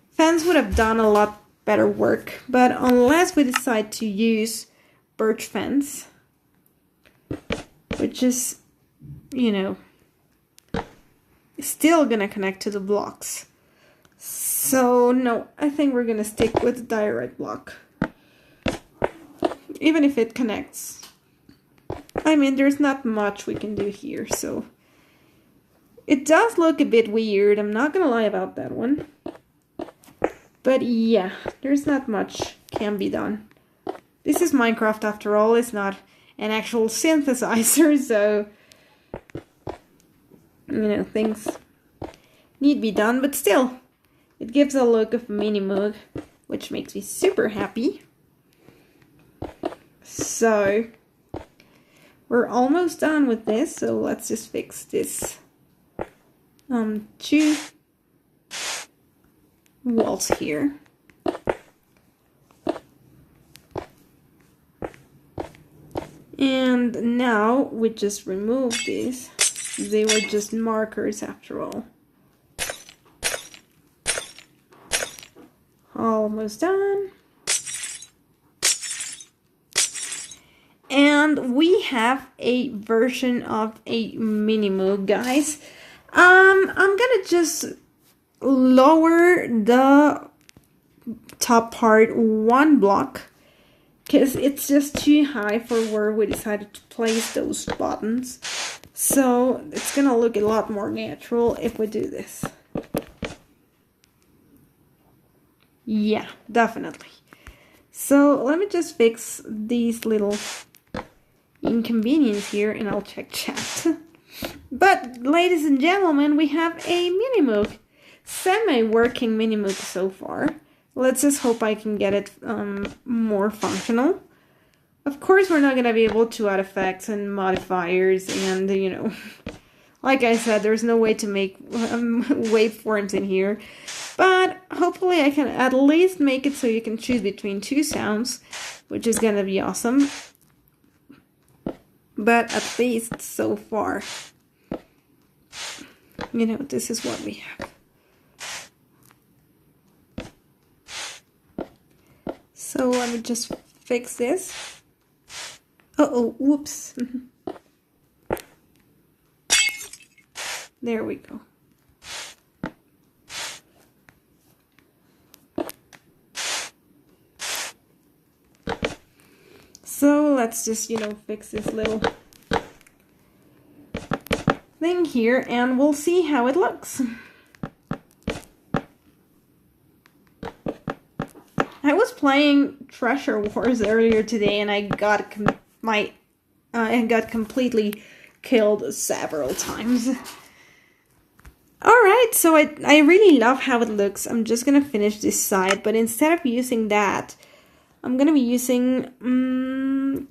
S1: Fence would have done a lot better work, but unless we decide to use birch fence, which is, you know, still gonna connect to the blocks. So no, I think we're gonna stick with the diorite block. Even if it connects. I mean, there's not much we can do here, so It does look a bit weird, I'm not gonna lie about that one. But yeah, there's not much can be done. This is Minecraft after all, it's not an actual synthesizer, so you know, things need to be done, but still, it gives a look of Minimoog, which makes me super happy. So, we're almost done with this, so let's just fix this. 2 walls here. And now we just remove these. They were just markers after all. Almost done. And we have a version of a Minimoog, guys. I'm gonna just lower the top part 1 block because it's just too high for where we decided to place those buttons. So it's gonna look a lot more natural if we do this. Yeah, definitely. So let me just fix these little inconvenience here and I'll check chat. But ladies and gentlemen, we have a Minimoog, semi-working Minimoog so far. Let's just hope I can get it more functional. Of course, we're not gonna be able to add effects and modifiers, and you know, like I said, there's no way to make waveforms in here. But hopefully, I can at least make it so you can choose between 2 sounds, which is gonna be awesome. But at least so far, you know, this is what we have. So let me just fix this. Uh-oh, whoops. There we go. So let's just, you know, fix this little thing here and we'll see how it looks. I was playing Treasure Wars earlier today and I got completely killed several times. Alright, so I really love how it looks. I'm just gonna finish this side, but instead of using that, I'm gonna be using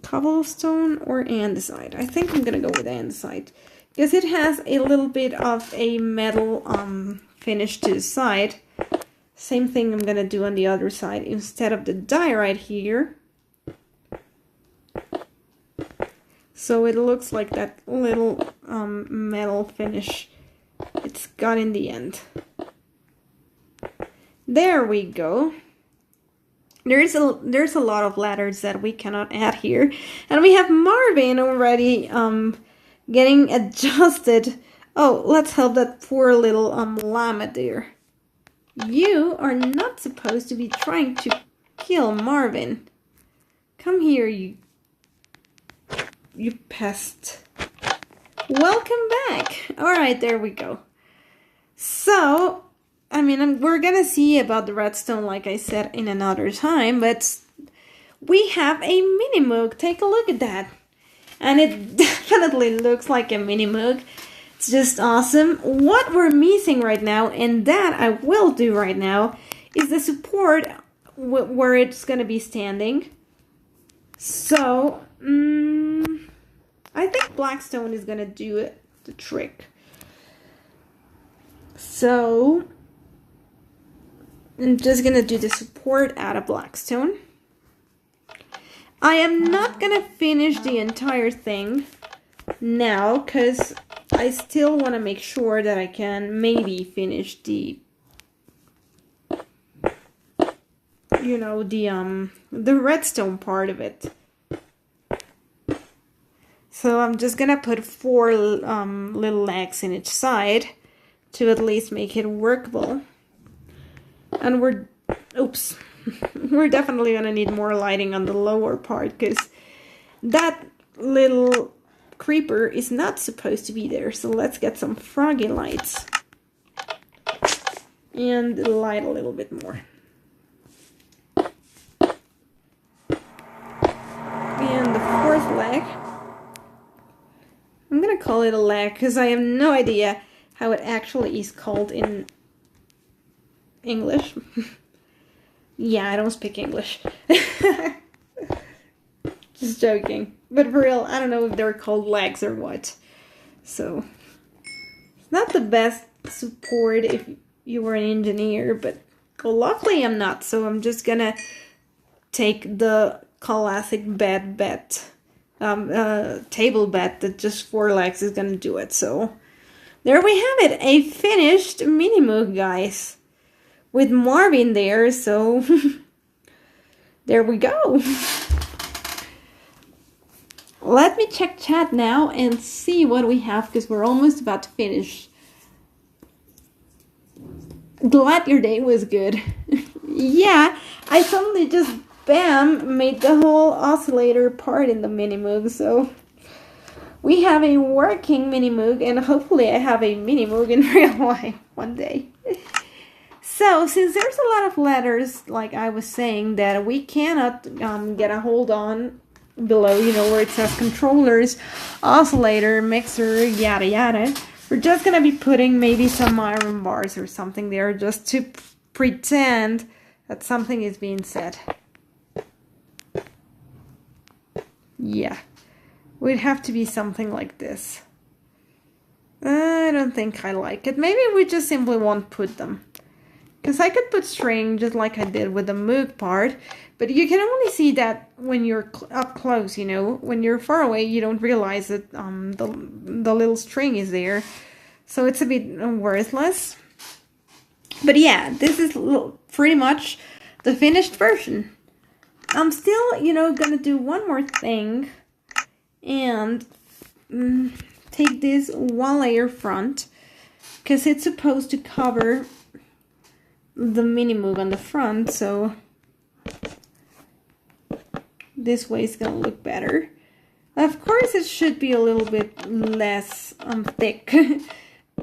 S1: cobblestone or andesite. I think I'm gonna go with andesite because it has a little bit of a metal finish to the side. Same thing I'm gonna do on the other side. Instead of the diorite here, so it looks like that little metal finish it's got in the end. There we go. There's a lot of ladders that we cannot add here, and we have Marvin already getting adjusted. Oh, let's help that poor little llama there. You are not supposed to be trying to kill Marvin. Come here, you pest. Welcome back. Alright, there we go. So, I mean, we're gonna see about the redstone, like I said, in another time, but we have a Minimoog. Take a look at that. And it definitely looks like a Minimoog. It's just awesome. What we're missing right now, and that I will do right now, is the support where it's gonna be standing. So, I think Blackstone is gonna do the trick. So, I'm just gonna do the support out of Blackstone. I am not gonna finish the entire thing now because I still want to make sure that I can maybe finish the, you know, the redstone part of it. So I'm just gonna put 4 little legs in each side to at least make it workable. And we're definitely gonna need more lighting on the lower part because that little creeper is not supposed to be there. So let's get some froggy lights. And light a little bit more. And the fourth leg. I'm gonna call it a leg because I have no idea how it actually is called in English. Yeah, I don't speak English. Just joking. But for real, I don't know if they're called legs or what. So, it's not the best support if you were an engineer, but luckily I'm not. So I'm just gonna take the classic table bed that just 4 legs is gonna do it. So, there we have it. A finished Minimoog, guys. With Marvin there, so there we go. Let me check chat now and see what we have, because we're almost about to finish. Glad your day was good. Yeah, I suddenly just, bam, made the whole oscillator part in the Minimoog, so we have a working Minimoog, and hopefully I have a Minimoog in real life one day. So, since there's a lot of letters, like I was saying, that we cannot get a hold on below, you know, where it says controllers, oscillator, mixer, yada yada, we're just going to be putting maybe some iron bars or something there just to pretend that something is being said. Yeah, would have to be something like this. I don't think I like it. Maybe we just simply won't put them. Because I could put string just like I did with the Moog part, but you can only see that when you're up close, you know. When you're far away, you don't realize that the little string is there. So it's a bit worthless. But yeah, this is pretty much the finished version. I'm still, you know, gonna do one more thing and take this 1 layer front, because it's supposed to cover the Minimoog on the front, so this way it's gonna look better. Of course it should be a little bit less thick,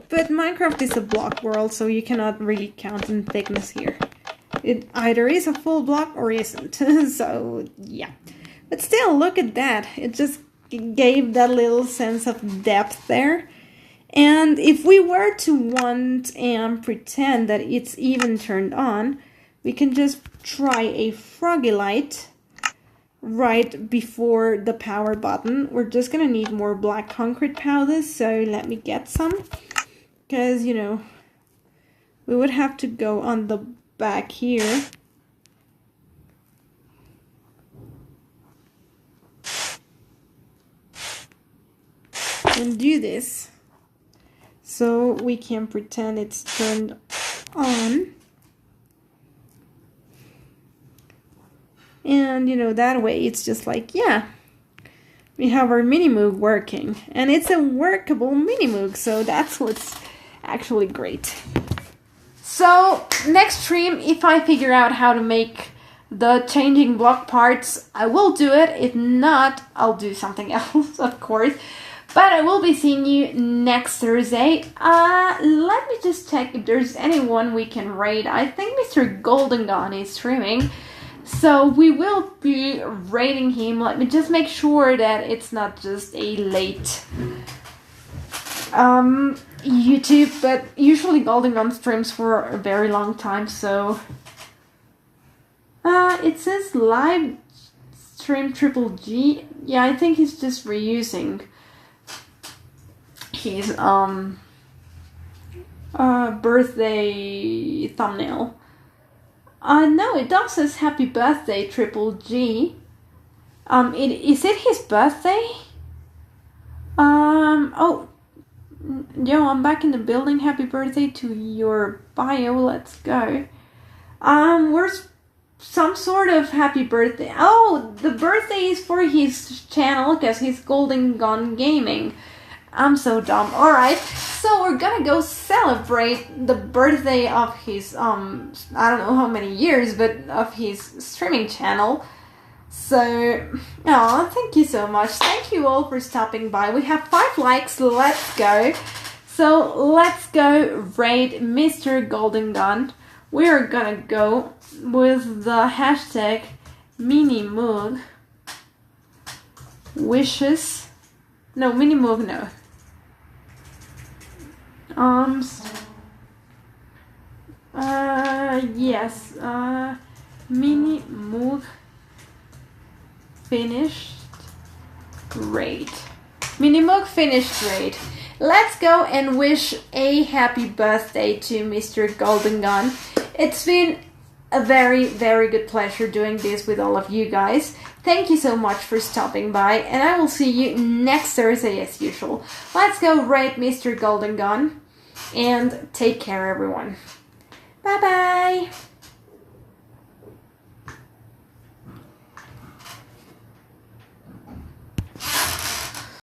S1: but Minecraft is a block world, so you cannot really count in thickness here. It either is a full block or isn't. So yeah, but still, look at that. It just gave that little sense of depth there. And if we were to want and pretend that it's even turned on, we can just try a froggy light right before the power button. We're just gonna need more black concrete powder, so let me get some, because, you know, we would have to go on the back here. And do this. So we can pretend it's turned on. And, you know, that way it's just like, yeah, we have our Minimoog working. And it's a workable Minimoog, so that's what's actually great. So, next stream, if I figure out how to make the changing block parts, I will do it. If not, I'll do something else, of course. But I will be seeing you next Thursday. Let me just check if there's anyone we can raid. I think Mr. Golden Gun is streaming, so we will be raiding him. Let me just make sure that it's not just a late YouTube, but usually Golden Gun streams for a very long time, so it says live stream triple G. Yeah, I think he's just reusing his birthday thumbnail. No, it does says happy birthday triple G. Is it his birthday? Oh, yo, I'm back in the building. Happy birthday to your bio. Let's go. Where's some sort of happy birthday? Oh, the birthday is for his channel, because he's Golden Gun Gaming. I'm so dumb. Alright, so we're gonna go celebrate the birthday of his, I don't know how many years, but of his streaming channel. So, oh, thank you so much. Thank you all for stopping by. We have 5 likes. Let's go. So let's go rate Mr. Golden Gun. We're gonna go with the hashtag Minimoog wishes. No, Minimoog, no. Yes. Minimoog finished rate. Minimoog finished rate. Let's go and wish a happy birthday to Mr. Golden Gun. It's been a very, very good pleasure doing this with all of you guys. Thank you so much for stopping by, and I will see you next Thursday as usual. Let's go rate Mr. Golden Gun, and take care everyone. Bye bye!